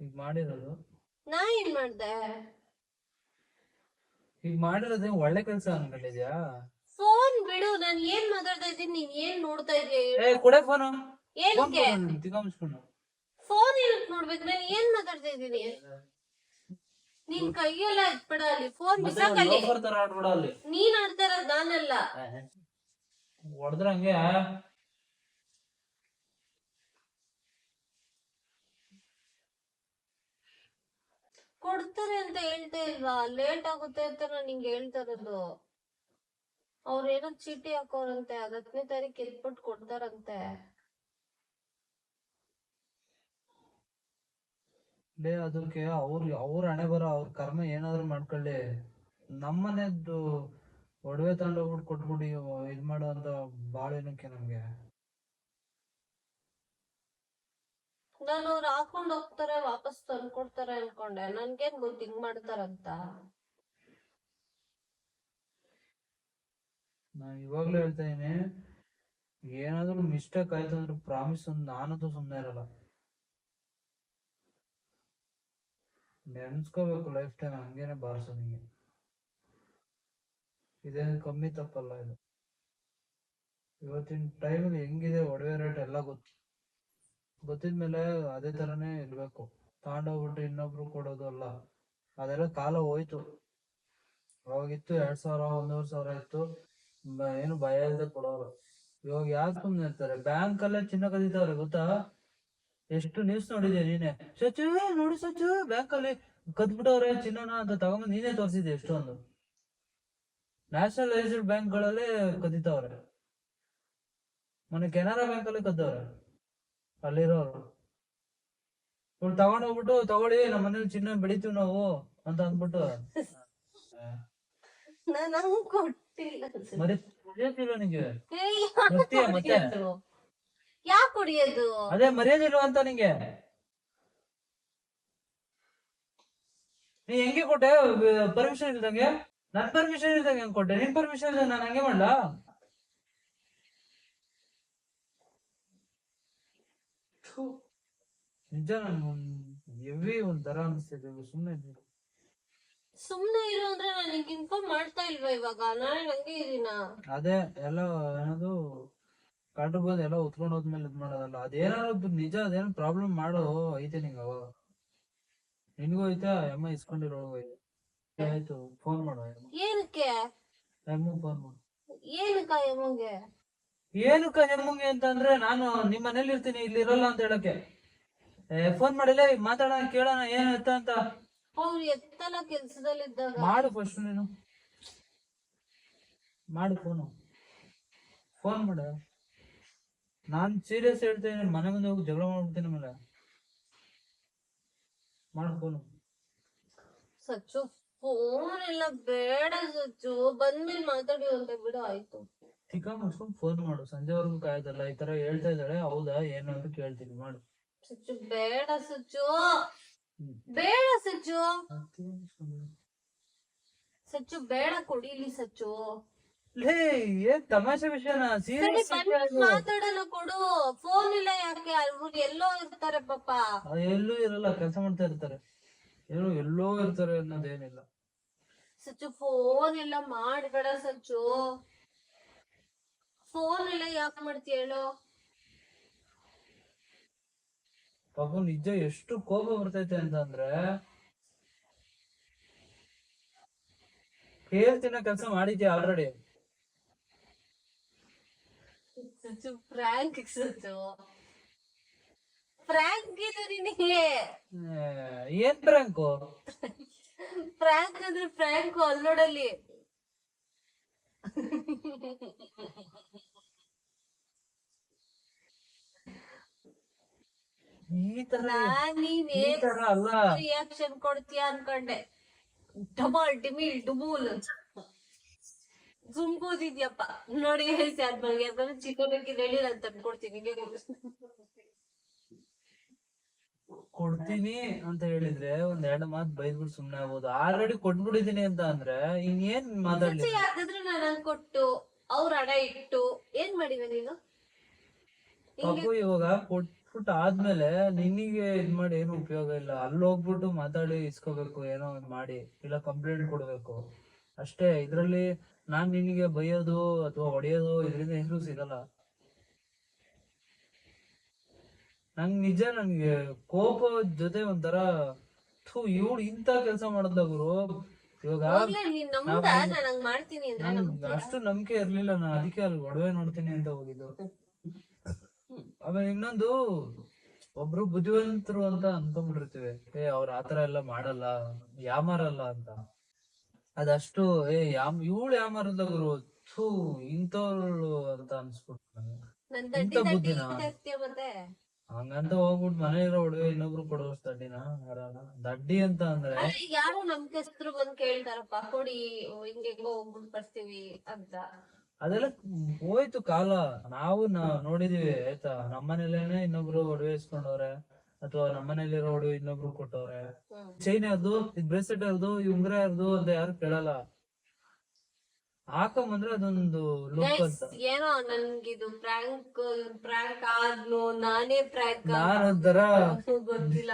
B: ಈಗ ಮಾಡಿರೋದು
A: ನಾ ಏನ್ ಮಾಡ್ದೆ?
B: ಈಗ ಮಾಡಿರೋದೇ ಒಳ್ಳೆ ಕೆಲಸ ಅನ್ಕೊಂಡಿದ್ಯಾ?
A: ಫೋನ್ ಬಿಡು, ನಾನ್ ಏನ್ ಮಾತಾಡ್ತಾ ಇದ್ದೀನಿ, ನೀನ್ ಏನ್ ನೋಡ್ತಾ ಇದೀಯ?
B: ಏ ಕೊಡೆ ಫೋನು.
A: ಏನಕ್ಕೆ?
B: ತಿಗಾಮಿಸ್ಕೊಂಡು
A: ಫೋನ್ ಏನಕ್ ನೋಡ್ಬೇಕು? ನಾನು ಏನ್ ಮಾತಾಡ್ತಾ ಇದ್ದೀನಿ? ನಿನ್ ಕೈಯೆಲ್ಲ ಎತ್ಬೇಡ, ಅಲ್ಲಿ ಫೋನ್ ಬಿಸಾಕಲ್ಲಿ.
B: ಲೋಫರ್ ತರ ಆಡ್ಬಿಡ ಅಲ್ಲಿ.
A: ನೀನ್ ಆಡ್ತಾ ಇರೋದ್ ನಾನಲ್ಲ.
B: ಹೊಡೆದ್ರ ಹಂಗೆ.
A: ಕೊಡ್ತಾರೆ ಅಂತ ಹೇಳ್ತಾ ಇಲ್ವಾ? ಲೇಟ್ ಆಗುತ್ತೆ ಅಂತ ನಾನು ನಿಂಗೆ ಹೇಳ್ತಾ ಇರೋದು. ಅವ್ರೇನೋ ಚೀಟಿ ಹಾಕೋರಂತೆ, ಅದ್ 10ನೇ ತಾರೀಕು ಎತ್ಬಿಟ್ಟು ಕೊಡ್ತಾರಂತೆ.
B: ಲೇ ಅದಕ್ಕೆ ಅವ್ರ ಹಣೆ ಬರ, ಅವ್ರ ಕರ್ಮ ಏನಾದ್ರು ಮಾಡ್ಕೊಳ್ಳಿ. ನಮ್ಮನೆದ್ದು ಒಡವೆ ತಗೊಂಡೋಗ್ಬಿಟ್ಟು ಕೊಟ್ಬಿಡಿ ಇದ್ ಮಾಡೋ ಅಂತ ಬಾಳೇನಕ್ಕೆ ನಮ್ಗೆ.
A: ನಾನು ಅವ್ರು ಹಾಕೊಂಡ್ ಹೋಗ್ತಾರೆ, ವಾಪಸ್ ತಂದ್ಕೊಡ್ತಾರೆ ಅನ್ಕೊಂಡೆ. ನನ್ಗೇನ್ ಗೊತ್ತು ಹಿಂಗ್ ಮಾಡ್ತಾರಂತ.
B: ನಾ ಇವಾಗ್ಲೂ ಹೇಳ್ತಾ ಇದೀನಿ, ಏನಾದ್ರು ಮಿಸ್ಟೇಕ್ ಆಯ್ತು ಅಂದ್ರೆ ಪ್ರಾಮಿಸ್ ನಾನಂತೂ ಸುಮ್ನೆ ಇರಲ್ಲ. ನೆನ್ಸ್ಕೋಬೇಕು ಲೈಫ್ ಟೈಮ್ ಹಂಗೇನೆ ಬಾರ್ಸೋದು ಹಿಂಗೆ. ಇದೇನು ಕಮ್ಮಿ ತಪ್ಪಲ್ಲ ಇದು. ಇವತ್ತಿನ ಟೈಮಲ್ಲಿ ಹೆಂಗಿದೆ ಒಡವೆ ರೇಟ್ ಎಲ್ಲ ಗೊತ್ತಿದ್ಮೇಲೆ ಅದೇ ತರನೇ ಇರ್ಬೇಕು. ತಗೊಂಡೋಗ್ಬಿಟ್ಟು ಇನ್ನೊಬ್ರು ಕೊಡೋದು ಅಲ್ಲ, ಅದೆಲ್ಲ ಕಾಲ ಹೋಯ್ತು. ಅವಾಗಿತ್ತು 2000 1500 ಇತ್ತು, ಏನು ಭಯ ಇಲ್ಲದೆ ಕೊಡೋರು. ಇವಾಗ ಯಾಕೆ ಸುಮ್ನೆ ಇರ್ತಾರೆ? ಬ್ಯಾಂಕ್ ಅಲ್ಲೇ ಚಿನ್ನ ಕದೀತಾವ್ರೆ ಗೊತ್ತಾ? ಎಷ್ಟು ನ್ಯೂಸ್ ನೋಡಿದ್ಯಾ ನೀನೆ? ಸಚ್ಚು ನೋಡಿ ಸಚ್ಚು, ಬ್ಯಾಂಕ್ ಅಲ್ಲಿ ಕದ್ಬಿಟ್ಟವ್ರೆ ಚಿನ್ನನ ಅಂತ ತಗೊಂಡ್ ನೀನೇ ತೋರಿಸಿದ್ಯಾ ಎಷ್ಟೊಂದು. ನ್ಯಾಷನಲೈಸ್ಡ್ ಬ್ಯಾಂಕ್ ಗಳಲ್ಲೇ ಕದೀತಾವ್ರೆ. ಮೊನ್ನೆ ಕೆನರಾ ಬ್ಯಾಂಕ್ ಅಲ್ಲಿ ಕದ್ದವ್ರೆ ಅಲ್ಲಿರೋರು. ಇವ್ರು ತಗೊಂಡೋಗ್ಬಿಟ್ಟು ತಗೊಳ್ಳಿ ನಮ್ಮ ಮನೇಲಿ ಚಿನ್ನ ಬೆಳಿತೀವಿ ನಾವು ಅಂತ ಅಂದ್ಬಿಟ್ಟು
A: ನಾನ್ ಹಂಗ್ ಕೊಟ್ಟಿಲ್ಲ.
B: ಮರ್ಯಾದಿಲ್ಲ ನಿಂಗೆ?
A: ಏಯ್,
B: ಬರ್ತೀಯ ಮತ್ತೆ?
A: ಯಾಕ್ ಹೊಡಿಯೋದು?
B: ಅದೇ ಮರ್ಯಾದಿಲ್ವ ಅಂತ ನಿಂಗೆ? ನೀ ಹೆಂಗೆ ಕೊಟ್ಟೆ ಪರ್ಮಿಷನ್ ಇಲ್ದಂಗೆ? ನನ್ ಪರ್ಮಿಷನ್ ಇಲ್ದಂಗೆ ಹೆಂಗ್ ಕೊಟ್ಟೆ? ನಿನ್ ಪರ್ಮಿಷನ್ ಇಲ್ದಂಗೆ ನಾನು ಹಂಗೆ ಮಾಡ್ಲಾ? ನಿಜ ನನ್ ಹೆವಿ ಒಂಥರ ಅನಿಸ್ತಿದೆ.
A: ಸುಮ್ನೆ ಇರು ಅಂದ್ರೆ ನಾನು ನಿಂಗೆ ಇನ್ಫಾರ್ಮ್ ಮಾಡ್ತಾ ಇಲ್ವಾ ಇವಾಗ? ನಾನೇ ಹಂಗೆ ಇದೀನ.
B: ಅದೇ ಎಲ್ಲ ಏನದು ಕಂಡು ಬಂದ್ ಎಲ್ಲ ಉತ್ಕೊಂಡು ಹೋದ್ಮೇಲೆ ಇದ್ ಮಾಡೋದಲ್ಲ. ಅದೇನಾದ್ರು ನಿಜ, ಅದೇನೋ ಪ್ರಾಬ್ಲಮ್ ಮಾಡೋ ಐತೆ ನಿಂಗ. ಅವಾಗ ನಿನ್ಗೂ ಐತೆ, ಅಮ್ಮ ಇಸ್ಕೊಂಡಿರೋಳು ಐತೆ. ಆಯ್ತು, ಫೋನ್ ಮಾಡು.
A: ಏನಕ್ಕೆ?
B: ಅಮ್ಮಂಗ್ ಫೋನ್ ಮಾಡು.
A: ಏನಕ್ಕ ಎಮ್ಮಗೆ?
B: ಏನಕ್ಕ ಎಮ್ಮಂಗೆ ಅಂತ ಅಂದ್ರೆ, ನಾನು ನಿಮ್ ಮನೇಲಿ ಇರ್ತೀನಿ, ಇಲ್ಲಿ ಇರಲ್ಲ ಅಂತ ಹೇಳಕ್ಕೆ. ಫೋನ್ ಮಾಡಿಲ್ಲ, ಮಾತಾಡೋಣ ಕೇಳೋಣ ಏನ್ ಎತ್ತ ಅಂತ.
A: ಅವ್ರು ಎತ್ತಲ ಕೆಲ್ಸದಲ್ಲಿದ್ದಾಗ.
B: ಮಾಡು ಫಸ್ಟ್, ನೀನು ಮಾಡು ಫೋನ್ ಮಾಡ. ನಾನ್ ಸೀರಿಯಸ್ ಹೇಳ್ತೇನೆ, ಮನೆ ಮುಂದೆ ಹೋಗಿ ಜಗಳ ಮಾಡ್ಬಿಡ್ತೀನಿ ಆಮೇಲೆ. ಮಾಡು ಫೋನು.
A: ಸಚ್ಚು ಫೋನ್ ಎಲ್ಲ ಬೇಡ ಸಚ್ಚು, ಬಂದ್ಮೇಲೆ ಮಾತಾಡಿ ಅಂತ ಬಿಡು. ಆಯ್ತು,
B: ಚಿಕ್ಕ ಮುಗಿಸ್ಕೊಂಡು ಫೋನ್ ಮಾಡು. ಸಂಜೆವರೆಗೂ ಕಾಯ್ದಲ್ಲ, ಈ ತರ ಹೇಳ್ತಾ ಇದ್ದಾಳೆ, ಹೌದಾ ಏನು ಅಂತ ಕೇಳ್ತೀನಿ. ಮಾಡು
A: ಸಚ್ಚು. ಬೇಡ ಸಚ್ಚು, ಬೇಡ ಸಚ್ಚು. ಸಚ್ಚು ಬೇಡ, ಕೊಡಿಲಿ ಸಚ್ಚು.
B: ಲೇ ಏನ್ ತಮಾಷೆ ವಿಷಯನ? ಸೀರಿಯಸ್
A: ಮಾತಾಡೋಣ, ಕೊಡು. ಫೋನ್ ಇಲ್ಲ ಯಾಕೆ? ಅವ್ರು ಎಲ್ಲೋ ಇರ್ತಾರೆ ಪಾಪ.
B: ಎಲ್ಲೂ ಇರಲ್ಲ, ಕೆಲಸ ಮಾಡ್ತಾ ಇರ್ತಾರೆ. ಎಲ್ಲೋ ಇರ್ತಾರೆ ಅನ್ನೋದೇನಿಲ್ಲ.
A: ಸಚ್ಚು ಫೋನ್ ಎಲ್ಲ ಮಾಡ್ಬೇಡ ಸಚ್ಚು. ಫೋನ್ ಎಲ್ಲ ಯಾಕೆ ಮಾಡ್ತೀಯ ಹೇಳು?
B: ಪಾಪ ನಿಜ ಎಷ್ಟು ಕೋಪ ಬರ್ತೈತೆ ಅಂತಂದ್ರೆ, ಹೇಳ್ತಿನ ಕೆಲಸ ಮಾಡಿದ್ಯಾ already.
A: Sachu Frank Sachu, Frank ಇದು ನಿನಗೆ.
B: ಏನ್ ಪ್ರ್ಯಾಂಕು?
A: ಫ್ರಾಂಕ್ ಅಂದ್ರೆ ಫ್ರಾಂಕ್ ಅಲ್ಲೋಡಲ್ಲಿ.
B: ಈ ತರ
A: ನೀನ್
B: ಅಲ್ಲ
A: ರಿಯಾಕ್ಷನ್ ಕೊಡ್ತೀಯ ಅನ್ಕೊಂಡೆ. ಡಬಲ್ ಡಿಮಿಲ್ ಡುಬೂಲ್ ಸುಮ್ಕೋದಿದ್ಯಪ್ಪ. ನೋಡಿ ಹೇಳ್ಸಿ ಆದ್ಮೇಲೆ ಯಾಕಂದ್ರೆ ಚಿಕನ್ ಬೇಕಿದ್ರೆ ಹೇಳಿ ನಾನು ತಂದ್ಕೊಡ್ತೀನಿ.
B: ಕೊಡ್ತೀನಿ ಅಂತ ಹೇಳಿದ್ರೆ ಒಂದ್ 2 ಮಾತು ಬೈದ್ಬಿಟ್ಟು ಸುಮ್ನೆ ಆಗ್ಬೋದು. ಆಲ್ರೆಡಿ ಕೊಟ್ಬಿಟ್ಟಿದೀನಿ ಅಂತ ಅಂದ್ರೆ ಇನ್ನೇನ್ ಮಾತಾಡ್ಲಿ.
A: ಯಾಕಂದ್ರೆ ನಾನು ಕೊಟ್ಟು ಅವ್ರ ಹಣ ಇಟ್ಟು ಏನ್ ಮಾಡಿವೆ ನೀನು?
B: ಪಾಪು ಇವಾಗ ಕೊಟ್ಬಿಟ್ಟು ಆದ್ಮೇಲೆ ನಿನಗೆ ಇದ್ ಮಾಡಿ ಏನು ಉಪಯೋಗ ಇಲ್ಲ. ಅಲ್ಲಿ ಹೋಗ್ಬಿಟ್ಟು ಮಾತಾಡಿ ಇಸ್ಕೋಬೇಕು, ಏನೋ ಒಂದ್ ಮಾಡಿ, ಇಲ್ಲ ಕಂಪ್ಲೇಂಟ್ ಕೊಡ್ಬೇಕು ಅಷ್ಟೇ. ಇದ್ರಲ್ಲಿ ನಾನ್ ನಿನಗೆ ಬೈಯೋದು ಅಥವಾ ಹೊಡೆಯೋದು ಇದರಿಂದ ಏನು ಸಿಗಲ್ಲ. ನನ್ಗೆ ಕೋಪ ಜೊತೆ ಒಂಥರ ಇವ್ಳು ಇಂತ ಕೆಲ್ಸ ಮಾಡದ್ಲ ಗುರು. ಇವಾಗ
A: ನೀನ್ ನಮ್ದ ನಾನು ಹಂಗ್ ಮಾಡ್ತೀನಿ ಅಂದ್ರೆ
B: ನಂಗೆ ಅಷ್ಟು ನಂಬಿಕೆ ಇರ್ಲಿಲ್ಲ, ನಾ ಅದಕ್ಕೆ ಅಲ್ಲಿ ಒಡವೆ ನೋಡ್ತೀನಿ ಅಂತ ಹೋಗಿದ್ದು. ಆಮೇಲೆ ಇನ್ನೊಂದು, ಒಬ್ರು ಬುದ್ಧಿವಂತರು ಅಂತ ಅನ್ಕೊಂಡ್ಬಿಟ್ಟಿರ್ತೀವಿ, ಅವ್ರ ಆತರ ಎಲ್ಲ ಮಾಡಲ್ಲ, ಯಾಮಾರಲ್ಲ ಅಂತ. ಅದಷ್ಟು ಇವಳು ಯಾಮಾರಲ್ಲ ಗುರು. ಇಂಥವ್ಳು ಅಂತ ಅನ್ಸ್ಬಿಟ್ಟು ಇಂಥ ಬುದ್ಧಿನ
A: ಮತ್ತೆ
B: ಹಂಗಂತ ಹೋಗ್ಬಿಟ್ಟು ಮನೆಯಿರೋ ಒಡವೆ ಇನ್ನೊಬ್ರು ಕೊಡೋಷ್ಟು ದಡ್ಡಿನ ದಡ್ಡಿ ಅಂತ ಅಂದ್ರೆ.
A: ಯಾರು ನಂಬಿಕೆಸ್ತರು ಬಂದ್ ಕೇಳ್ತಾರಪ್ಪ ಕೊಡಿ ಹಿಂಗೆಂಗೋ ಹೋಗ್ಬಿಟ್ಟು ಬರ್ತೀವಿ ಅಂತ.
B: ಅದೆಲ್ಲ ಹೋಯ್ತು ಕಾಲ. ನಾವು ನೋಡಿದೀವಿ ಆಯ್ತಾ, ನಮ್ಮನೇಲೇನೆ ಇನ್ನೊಬ್ರು ಒಡವೆ ಇಸ್ಕೊಂಡವ್ರೆ, ಅಥವಾ ನಮ್ಮನೇಲಿರೋ ಒಡವೆ ಇನ್ನೊಬ್ರು ಕೊಟ್ಟವ್ರೆ. ಚೈನ್ ಯಾರ್ದು, ಇದ್ ಬ್ರೇಸ್ಲೆಟ್ ಯಾರ್ದು, ಈ ಉಂಗ್ರ ಯಾರ್ದು ಅಂತ ಯಾರು ಕೇಳಲ್ಲ. ಹಾಕೊಂಬಂದ್ರೆ ಅದೊಂದು ಲುಕ್ ಅಂತ.
A: ಏನೋ ನನ್ಗಿದು ಪ್ರ್ಯಾಂಕ್ ಆದ್ನು, ನಾನೇ ಪ್ರ್ಯಾಂಕ್
B: ನಾನೊಂಥರ
A: ಗೊತ್ತಿಲ್ಲ,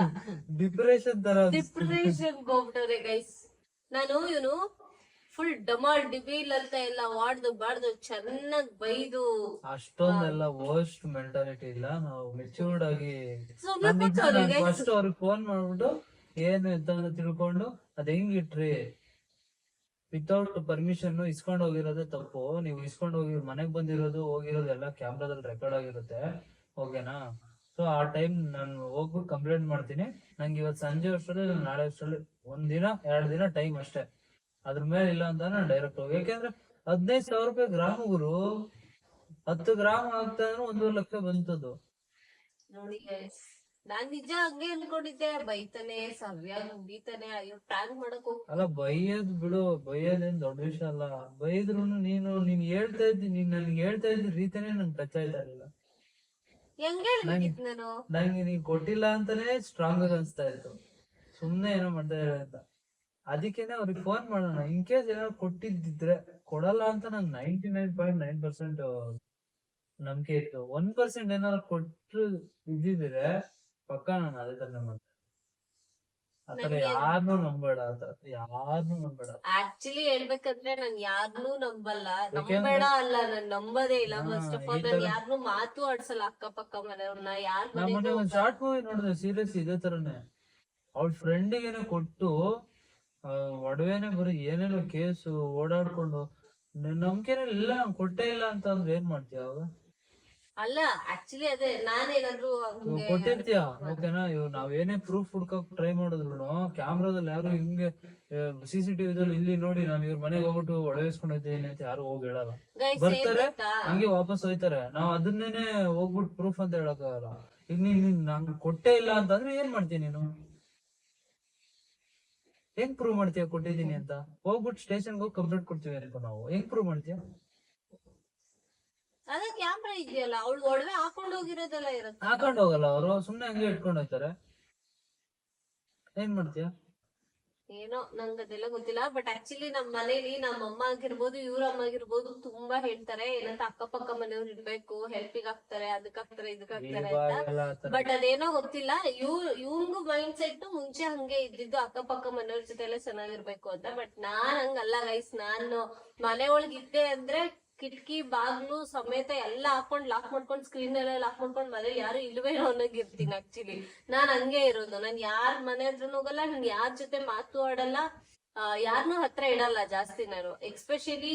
B: ಡಿಪ್ರೆಷನ್ ತರ
A: ಡಿಪ್ರೆಷನ್ ಹೋಗ್ಬಿಟ್ಟವ್ರೆ ಗೈಸ್. ನಾನು ಇವನು ಫುಲ್ ಡಮಾಲ್ ಡಿಬಿಲ್ ಅಂತ ಎಲ್ಲ ಬಾಡ್ದು ಚೆನ್ನಾಗ್ ಬೈದು.
B: ಅಷ್ಟೊಂದೆಲ್ಲ ವರ್ಸ್ಟ್ ಮೆಂಟಾಲಿಟಿ ಇಲ್ಲ, ನಾವು ಮೆಚೂರ್ಡ್ ಆಗಿ ಫಸ್ಟ್ ಅವ್ರಿಗೆ ಫೋನ್ ಮಾಡ್ಬಿಟ್ಟು ಏನು ಅಂತ ತಿಳ್ಕೊಂಡು ಅದ್ ಹೆಂಗಿಟ್ರಿ, ವಿತೌಟ್ ಪರ್ಮಿಷನ್ ಇಸ್ಕೊಂಡ್ ಹೋಗಿರೋದೇ ತಪ್ಪು. ನೀವು ಇಸ್ಕೊಂಡ್ ಮನೆಗ್ ಬಂದಿರೋದು ಹೋಗಿರೋದು ಎಲ್ಲ ಕ್ಯಾಮ್ರಾದಲ್ಲಿ ರೆಕಾರ್ಡ್ ಆಗಿರುತ್ತೆ, ಓಕೆನಾ? ಸೊ ಆ ಟೈಮ್ ನಾನು ಹೋಗ್ಬಿಟ್ಟು ಕಂಪ್ಲೇಂಟ್ ಮಾಡ್ತೀನಿ. ನಂಗೆ ಇವತ್ತು ಸಂಜೆ ಅಷ್ಟರಲ್ಲಿ, ನಾಳೆ ಅಷ್ಟರಲ್ಲಿ, 1 ದಿನ 2 ದಿನ ಟೈಮ್ ಅಷ್ಟೇ. ಅದ್ರ ಮೇಲೆ ಇಲ್ಲ ಅಂತ ನಾನು ಡೈರೆಕ್ಟ್ ಹೋಗಿ, ಯಾಕೆಂದ್ರೆ 15,000 ರೂಪಾಯಿ ಗ್ರಾಮ್ ಗುರು. 10 ಗ್ರಾಮ್ ಆಗ್ತಾ ಅಂದ್ರೆ 1.5 ಲಕ್ಷ ಬಂತದ್ದು.
A: ನೋಡಿ ಗೈಸ್, ನಾನ್ ನಿಜ ಹಂಗೆ ಅನ್ಕೊಂಡಿದ್ದೆ, ಬೈತಾನೆ ಸವ್ಯಾಗ್ ಮುಗಿತಾನೆ, ಅಯ್ಯೋ ಪ್ರ್ಯಾಂಕ್ ಮಾಡಕ್ ಹೋಗ್.
B: ಅಲ್ಲ ಬೈಯೋದ್ ಬಿಡು, ಬೈಯೋದೇನ್ ದೊಡ್ಡ ವಿಷಯ ಅಲ್ಲ. ಬೈದ್ರು ನೀನ್ ಹೇಳ್ತಾ ಇದ್ದಿ, ನನ್ಗೆ ಹೇಳ್ತಾ ಇದ್ದ ರೀತಿನೇ ನಂಗೆ ಟಚ್ ಆಯ್ತಾ ಇರಲಿಲ್ಲ.
A: ಹೆಂಗ್ ಹೇಳಿದ್ ನಾನು?
B: ನಂಗೆ ನೀನ್ ಕೊಟ್ಟಿಲ್ಲ ಅಂತಾನೆ ಸ್ಟ್ರಾಂಗ್ ಆಗಿ ಅನ್ಸ್ತಾ ಇತ್ತು, ಸುಮ್ನೆ ಏನೋ ಮಾಡ್ತಾ ಇರ ಅಂತ. ಅದಕ್ಕೇನೆ ಅವ್ರಿಗೆ ಫೋನ್ ಮಾಡೋಣ, ಇನ್ ಕೇಸ್ ಏನಾದ್ರು ಕೊಟ್ಟಿದ್ದಿದ್ರೆ. ಕೊಡಲ್ಲ ಅಂತ ನಂಗೆ 99.9% ನಂಬಿಕೆ ಇತ್ತು. 1% ಏನಾದ್ರು ಕೊಟ್ಟು ಇದ್ದಿದ್ರೆ ಪಕ್ಕ ನಾನು ಅದೇ ತರ ಮಾಡ್ತೆ. ಆತರ ಯಾರನ್ನೂ ನಂಬೇಡ, ಯಾರನ್ನೂ ನಂಬೇಡ.
A: ಆಕ್ಚುಲಿ ಹೇಳ್ಬೇಕಂದ್ರೆ ನಾನ್ ಯಾರನ್ನೂ ನಂಬಲ್ಲ, ನಂಬೇಡ ಅಲ್ಲ, ನಾನ್ ನಂಬದೇ ಇಲ್ಲ. ಫಸ್ಟ್ ಆಫ್ ಆಲ್ ನಾನ್ ಯಾರನ್ನೂ ಮಾತು ಆಡ್ಸಲ್ಲ ಅಕ್ಕಪಕ್ಕ ಮನೆಯವ್ರನ್ನ.
B: ನಮ್ಮನೆ ಒಂದ್ ಶಾರ್ಟ್ ಮೂವಿ ನೋಡಿದೆ, ಸೀರಿಯಸ್ ಇದೇ ತರನೇ. ಅವ್ಳ ಫ್ರೆಂಡಿಗೇನೆ ಕೊಟ್ಟು ಒಡವೆನೆ ಬರೀ ಏನೇನೋ ಕೇಸು ಓಡಾಡ್ಕೊಂಡು, ನಂಬಿಕೆನೇ ಇಲ್ಲ, ನಂಗೆ ಕೊಟ್ಟೇ ಇಲ್ಲ ಅಂತ ಅಂದ್ರೆ ಏನ್ ಮಾಡ್ತೀಯ ಅವಾಗ?
A: ಅಲ್ಲ ಆಕ್ಚುಲಿ ಅದೇ ನಾನೇನಾದ್ರು
B: ಕೊಟ್ಟಿರ್ತೀಯ, ಓಕೆನಾ? ಇವ್ ನಾವೇನೇ ಪ್ರೂಫ್ ಹುಡ್ಕಕ್ ಟ್ರೈ ಮಾಡಿದ್ರು ಕ್ಯಾಮ್ರಾದಲ್ಲಿ ಯಾರು ಹಿಂಗೆ CCTV ಇಲ್ಲಿ ನೋಡಿ ನಾನು ಇವ್ರ ಮನೆಗೆ ಹೋಗ್ಬಿಟ್ಟು ಒಡವೆ ಇಸ್ಕೊಂಡಿದ್ದೀನಿ ಅಂತ ಯಾರು ಹೋಗಿ ಹೇಳಲ್ಲ. ಬರ್ತಾರೆ ಹಂಗೆ ವಾಪಸ್ ಹೋಯ್ತಾರೆ. ನಾವ್ ಅದನ್ನೇನೆ ಹೋಗ್ಬಿಟ್ಟು ಪ್ರೂಫ್ ಅಂತ ಹೇಳಕ್ಕಾಗಲ್ಲ. ಈಗ ನೀನ್ ನಂಗೆ ಕೊಟ್ಟೇ ಇಲ್ಲ ಅಂತಂದ್ರೆ ಏನ್ ಮಾಡ್ತೀಯ ನೀನು? ಹೆಂಗ್ ಪ್ರೂವ್ ಮಾಡ್ತೀಯ ಕೊಟ್ಟಿದ್ದೀನಿ ಅಂತ? ಹೋಗ್ಬಿಟ್ಟು ಸ್ಟೇಷನ್ಗೆ ಹೋಗಿ ಕಂಪ್ಲೇಂಟ್ ಕೊಡ್ತೀವಿ ಅನ್ಕೋ ನಾವು, ಹೆಂಗ್ ಪ್ರೂವ್ ಮಾಡ್ತೀಯ?
A: ಅದೇ ಕ್ಯಾಮ್ರಾ ಇದೆಯಲ್ಲ, ಅವಳು ಒಡವೆ ಹಾಕೊಂಡ್ ಹೋಗಿರೋದೆಲ್ಲ ಇರುತ್ತೆ.
B: ಹಾಕೊಂಡ್ ಹೋಗಲ್ಲ ಅವರು, ಸುಮ್ನೆ ಹಂಗೆ ಇಟ್ಕೊಂಡ್ ಹೋಗ್ತಾರೆ. ಏನ್ ಮಾಡ್ತೀಯ?
A: ಏನೋ ನಂಗ್ ಅದೆಲ್ಲ ಗೊತ್ತಿಲ್ಲ. ಬಟ್ ಆಕ್ಚುಲಿ ನಮ್ ಮನೇಲಿ ನಮ್ಮ ಅಮ್ಮ ಆಗಿರ್ಬೋದು, ಇವ್ರ ಅಮ್ಮ ಆಗಿರ್ಬೋದು ತುಂಬಾ ಹೇಳ್ತಾರೆ, ಏನಂತ ಅಕ್ಕಪಕ್ಕ ಮನೆಯವ್ರು ಇರ್ಬೇಕು, ಹೆಲ್ಪಿಗ್ ಆಗ್ತಾರೆ, ಅದಕ್ ಆಗ್ತಾರೆ, ಇದಕ್ ಆಗ್ತಾರೆ ಅಂತ. ಬಟ್ ಅದೇನೋ ಗೊತ್ತಿಲ್ಲ, ಇವ್ನಿಗೂ ಮೈಂಡ್ ಸೆಟ್ ಮುಂಚೆ ಹಂಗೆ ಇದ್ದಿದ್ದು, ಅಕ್ಕಪಕ್ಕ ಮನೆಯವ್ರ ಜೊತೆ ಎಲ್ಲ ಚೆನ್ನಾಗಿರ್ಬೇಕು ಅಂತ. ಬಟ್ ನಾನ್ ಹಂಗಲ್ಲ ಗೈಸ್. ನಾನು ಮನೆ ಒಳಗಿದ್ದೆ ಅಂದ್ರೆ ಕಿಟಕಿ ಬಾಗ್ಲು ಸಮೇತ ಎಲ್ಲ ಹಾಕೊಂಡ್ ಲಾಕ್ ಮಾಡ್ಕೊಂಡ್, ಸ್ಕ್ರೀನ್ ಎಲ್ಲ ಲಾಕ್ ಮಾಡ್ಕೊಂಡ್, ಮನೇಲಿ ಯಾರು ಇಲ್ವೇನೋ ಅನ್ನೋಂಗ್ ಇರ್ತೀನಿ. ಆಕ್ಚುಲಿ ನಾನ್ ಹಂಗೆ ಇರೋದು. ನಾನ್ ಯಾರ್ ಮನೆ ಹತ್ರನೂ ಹೋಗಲ್ಲ, ನಾನ್ ಯಾರ ಜೊತೆ ಮಾತು ಆಡಲ್ಲ, ಯಾರನ್ನೂ ಹತ್ರ ಇಡಲ್ಲ ಜಾಸ್ತಿ ನಾನು. ಎಕ್ಸ್ಪೆಷಲಿ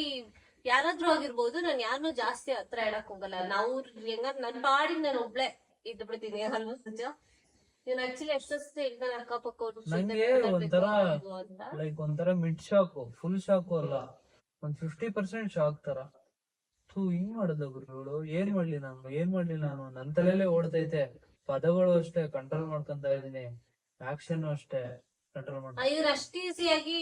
A: ಯಾರಾದ್ರೂ ಆಗಿರ್ಬೋದು, ನಾನ್ ಯಾರನ್ನೂ ಜಾಸ್ತಿ ಹತ್ರ ಇಡಕ್ ಹೋಗಲ್ಲ. ನಾವು ಹೆಂಗ ನನ್ ಪಾಡಿ ನಾನು ಒಬ್ಳೆ ಇದ್ ಬಿಡ್ತೀನಿ ಅಲ್ವಾ ನಿಜ. ಇವ್ನು ಆಕ್ಚುಲಿ ಎಷ್ಟೊತ್ತು ಹೇಳ್ತಾನೆ ಅಕ್ಕಪಕ್ಕ
B: ನಂಗೆ ಒಂಥರ ಮಿಡ್ ಶಾಕು, ಫುಲ್ ಶಾಕು ಅಲ್ಲ, ಒಂದ್ 50% ಶಾಕ್ ತರ. ಹಿಂಗ್ ಮಾಡೋದ ಗುರುಗಳು? ಏನ್ ಮಾಡ್ಲಿ ನಾನು? ನನ್ ತಲೆಯಲ್ಲೇ ಓಡ್ತೈತೆ. ಪದಗಳು ಅಷ್ಟೇ ಕಂಟ್ರೋಲ್ ಮಾಡ್ಕೊಂತ ಇದೀನಿ, ಆಕ್ಷನ್ ಅಷ್ಟೇ. ಕಂಟ್ರೋಲ್ ಮಾಡಿ.
A: ಇವ್ರು ಅಷ್ಟು ಈಸಿಯಾಗಿ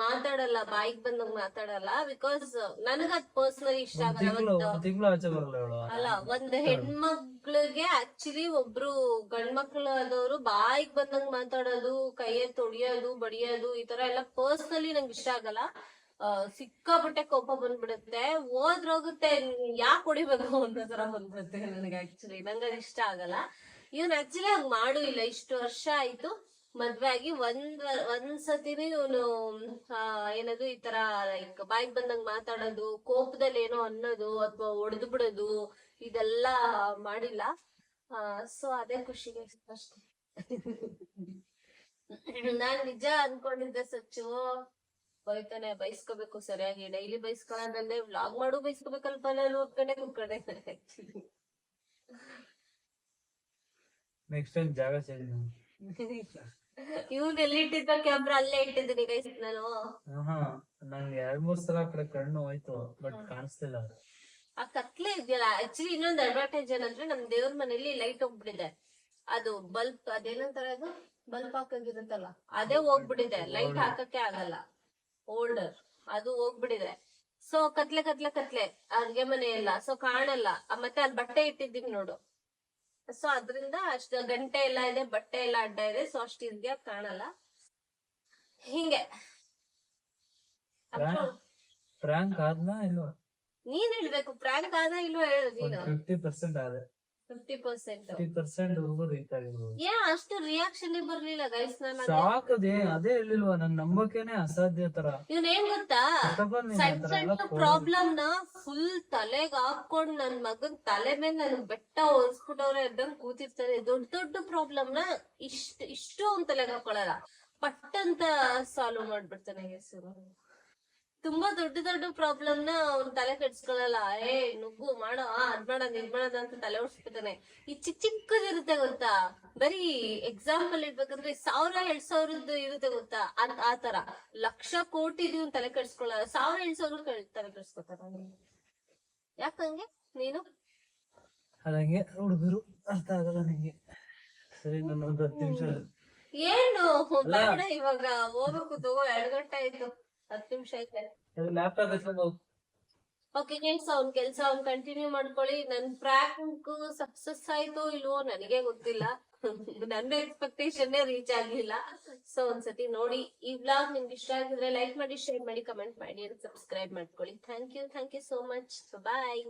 A: ಮಾತಾಡಲ್ಲ, ಬಾಯಿಗೆ ಬಂದಂಗ್ ಮಾತಾಡಲ್ಲ. ಬಿಕಾಸ್ ನನಗದ್ ಪರ್ಸನಲಿ ಇಷ್ಟ ಆಗಲ್ಲ.
B: ಒಂದ್ ತಿಂಗಳು ಆಚೆ ಬರಲ್ಲ ಹೇಳು.
A: ಅಲ್ಲ, ಒಂದ್ ಹೆಣ್ಮಕ್ಳಿಗೆ ಆಕ್ಚುಲಿ ಒಬ್ರು ಗಂಡ್ಮಕ್ಳಾದವ್ರು ಬಾಯಿಗೆ ಬಂದಂಗ್ ಮಾತಾಡೋದು, ಕೈಯಲ್ಲಿ ತೊಡಿಯೋದು, ಬಡಿಯೋದು, ಈ ತರ ಎಲ್ಲ ಪರ್ಸನಲಿ ನಂಗೆ ಇಷ್ಟ ಆಗಲ್ಲ. ಸಿಕ್ಕಾಪಟ್ಟೆ ಕೋಪ ಬಂದ್ಬಿಡುತ್ತೆ, ಹೋದ್ರೋಗುತ್ತೆ, ಯಾಕೆ ಹೊಡಿಬೇಕು ಅನ್ನೋ ತರ ಬಂದ್ಬಿಡುತ್ತೆ ನನಗೆ. ಆಕ್ಚುಲಿ ನಂಗೆ ಅದು ಇಷ್ಟ ಆಗಲ್ಲ. ಇವ್ನು ಆಕ್ಚುಲಿ ಹಂಗ್ ಮಾಡು ಇಲ್ಲ. ಇಷ್ಟು ವರ್ಷ ಆಯ್ತು ಮದ್ವೆ ಆಗಿ, ಒಂದ್ಸತಿನೇ ಇವನು ಏನದು ಈ ತರ ಲೈಕ್ ಬಾಯಿಗೆ ಬಂದಂಗ್ ಮಾತಾಡೋದು, ಕೋಪದಲ್ಲಿ ಏನೋ ಅನ್ನೋದು ಅಥವಾ ಒಡೆದು ಬಿಡೋದು ಇದೆಲ್ಲ ಮಾಡಿಲ್ಲ. ಸೊ ಅದೇ ಖುಷಿಗೆ ಅಷ್ಟೇ. ನಾನ್ ನಿಜ ಅನ್ಕೊಂಡಿದ್ದೆ ಸಚ್ಚು ಬೈತಾನೆ, ಬೈಸ್ಕೋಬೇಕು ಸರಿಯಾಗಿ, ಡೈಲಿ ಬೈಸ್ಕೊಳ್ಳೋದಲ್ಲದೆ ವ್ಲಾಗ್ ಮಾಡು ಬೈಸ್ಕೋಬೇಕಲ್ಪ ನಾನು ಓದ್ಕೊಂಡೆ ಕುತ್ಕೊಂಡೆ.
B: ನೆಕ್ಸ್ಟ್ ಟೈಮ್ ಜಾಗ ಚೇಂಜ್ ಮಾಡು.
A: ಇವ್ನ್ ಎಲ್ಲಿ ಇಟ್ಟಿದ್ದ ಕ್ಯಾಮ್ರಾ ಅಲ್ಲೇ ಇಟ್ಟಿದ್ದೀನಿ ಗೈಸ್ ನಾನು.
B: ನಂಗೆ 2-3 ಸಲ ಆ ಕಡೆ ಕಣ್ಣು ಹೋಯ್ತು, ಬಟ್ ಕಾಣಿಸ್ತಿಲ್ಲ.
A: ಆ ಕತ್ಲೆ ಇದೆಯಲ್ಲ, ಆಕ್ಚುಲಿ ಇನ್ನೊಂದು ಅಡ್ವಾಂಟೇಜ್ ಏನಂದ್ರೆ ನಮ್ ದೇವ್ರ ಮನೇಲಿ ಲೈಟ್ ಹೋಗ್ಬಿಟ್ಟಿದೆ. ಅದು ಬಲ್ಬ್ ಅದೇನಂತಾರೆ, ಅದು ಬಲ್ಬ್ ಹಾಕಂಗಿರುತ್ತಲ್ಲ, ಅದೇ ಹೋಗ್ಬಿಟ್ಟಿದೆ. ಲೈಟ್ ಹಾಕಕ್ಕೆ ಆಗಲ್ಲ, ಓಲ್ಡರ್ ಅದು ಹೋಗ್ಬಿಟ್ಟಿದೆ. ಸೊ ಕತ್ಲೆ ಅಡ್ಗೆ ಮನೆ ಎಲ್ಲ, ಸೊ ಕಾಣಲ್ಲ. ಮತ್ತೆ ಅಲ್ಲಿ ಬಟ್ಟೆ ಇಟ್ಟಿದ್ದೀನಿ ನೋಡು, ಸೊ ಅದ್ರಿಂದ ಅಷ್ಟು ಗಂಟೆ ಎಲ್ಲ ಇದೆ, ಬಟ್ಟೆ ಎಲ್ಲ ಅಡ್ಡ ಇದೆ, ಸೊ ಅಷ್ಟು ಇದ್ಗೆ ಕಾಣಲ್ಲ. ಹಿಂಗೆ
B: ಪ್ರ್ಯಾಂಕ್ ಆದ್ನಾ ಇಲ್ವಾ?
A: ನೀನ್ ಹೇಳ್ಬೇಕು, ಪ್ರ್ಯಾಂಕ್ ಆದ ಇಲ್ವಾ ಹೇಳು ನೀನು.
B: 50% ಆದ್ರೆ
A: 50%.
B: 50% ಹುಡುಗರು ರೀಚ್ ಆಗಿರ್ಬೋದು.
A: ಅಷ್ಟು ರಿಯಾಕ್ಷನ್ ಬರ್ಲಿಲ್ಲ ಗೈಸ್. ನಾನು
B: ಶಾಕ್ ಅದೇ ಹೇಳಿಲ್ವಾ, ನನ್ ನಂಬಕೇನೆ ಅಸಾಧ್ಯ ತರ.
A: ಇವ್ನ ಏನ್ ಗೊತ್ತಾ, ಸಣ್ಣ ಪ್ರಾಬ್ಲಮ್ ನ ಫುಲ್ ತಲೆಗ್ ಹಾಕೊಂಡ್ ನನ್ ಮಗನ್ ತಲೆ ಮೇಲೆ ನನ್ ಬೆಟ್ಟ ಹೊರ್ಸ್ಬಿಟ್ಟವ್ರೆ ಇದ್ದಂಗ್ ಕೂತಿರ್ತಾರೆ. ದೊಡ್ಡ ಪ್ರಾಬ್ಲಮ್ ನ ಇಷ್ಟು ಅವ್ನ್ ತಲೆಗ್ ಹಾಕೊಳಲ್ಲ, ಪಟ್ ಅಂತ ಸಾಲ್ವ್ ಮಾಡ್ಬಿಡ್ತಾನೆ ಹೆಸರು. ತುಂಬಾ ದೊಡ್ಡ ಪ್ರಾಬ್ಲಮ್ ನ ಅವ್ನ್ ತಲೆ ಕೆಡ್ಸ್ಕೊಳಲ್ಲ. ನುಗ್ಗು ಮಾಡೋ, ಅದ್ ಮಾಡೋದ್ ಇದ್ ಮಾಡೋದ್ ಅಂತ ತಲೆ ಓಡಿಸ್ಬಿಡ್ತಾನೆ. ಈ ಚಿಕ್ಕದಿರುತ್ತೆ ಗೊತ್ತಾ, ಬರೀ ಎಕ್ಸಾಂಪಲ್ ಇಡ್ಬೇಕಂದ್ರೆ 1000-2000 ಇರುತ್ತೆ ಗೊತ್ತಾ, ಆ ತರ. ಲಕ್ಷ ಕೋಟಿ ಇವ್ನ್ ತಲೆ ಕೆಡ್ಸ್ಕೊಳಲ್ಲ, 1000-2000 ತಲೆ ಕೆಡ್ಸ್ಕೊತಾರ. ಯಾಕಂಗೆ ನೀನು
B: ಅದಂಗೆ ಹುಡುಗರು ಅರ್ಥ ಆಗಲ್ಲ ನಿಂಗೆ. ಸರಿ, ನಾನು ಒಂದು 10 ನಿಮಿಷ
A: ಏನು ಬೇಡ, ಇವಾಗ ಹೋಗ್ಬೇಕು ತಗೋ. 2 ಗಂಟೆ ಆಯ್ತು, 10 ನಿಮಿಷ ಐತೆ.
B: ಲ್ಯಾಪ್ಟಾಪ್ ಎತ್ಕೊಂಡು ಹೋಗು.
A: ಓಕೆ ಗೈಸ್, ಅವ್ನ್ ಕೆಲ್ಸ ಅವ್ನ್ ಕಂಟಿನ್ಯೂ ಮಾಡ್ಕೊಳ್ಳಿ. ನನ್ ಪ್ರಾಂಕ್ ಸಕ್ಸಸ್ ಆಯ್ತೋ ಇಲ್ವೋ ನನಗೆ ಗೊತ್ತಿಲ್ಲ. ನನ್ನ ಎಕ್ಸ್ಪೆಕ್ಟೇಷನ್ ರೀಚ್ ಆಗ್ಲಿಲ್ಲ. ಸೊ ಒಂದ್ಸತಿ ನೋಡಿ. ಈ ವ್ಲಾಗ್ ನಿಮ್ಗೆ ಇಷ್ಟ ಆಗಿದ್ರೆ ಲೈಕ್ ಮಾಡಿ, ಶೇರ್ ಮಾಡಿ, ಕಮೆಂಟ್ ಮಾಡಿ, ಸಬ್ಸ್ಕ್ರೈಬ್ ಮಾಡ್ಕೊಳ್ಳಿ. Thank you so much. Bye.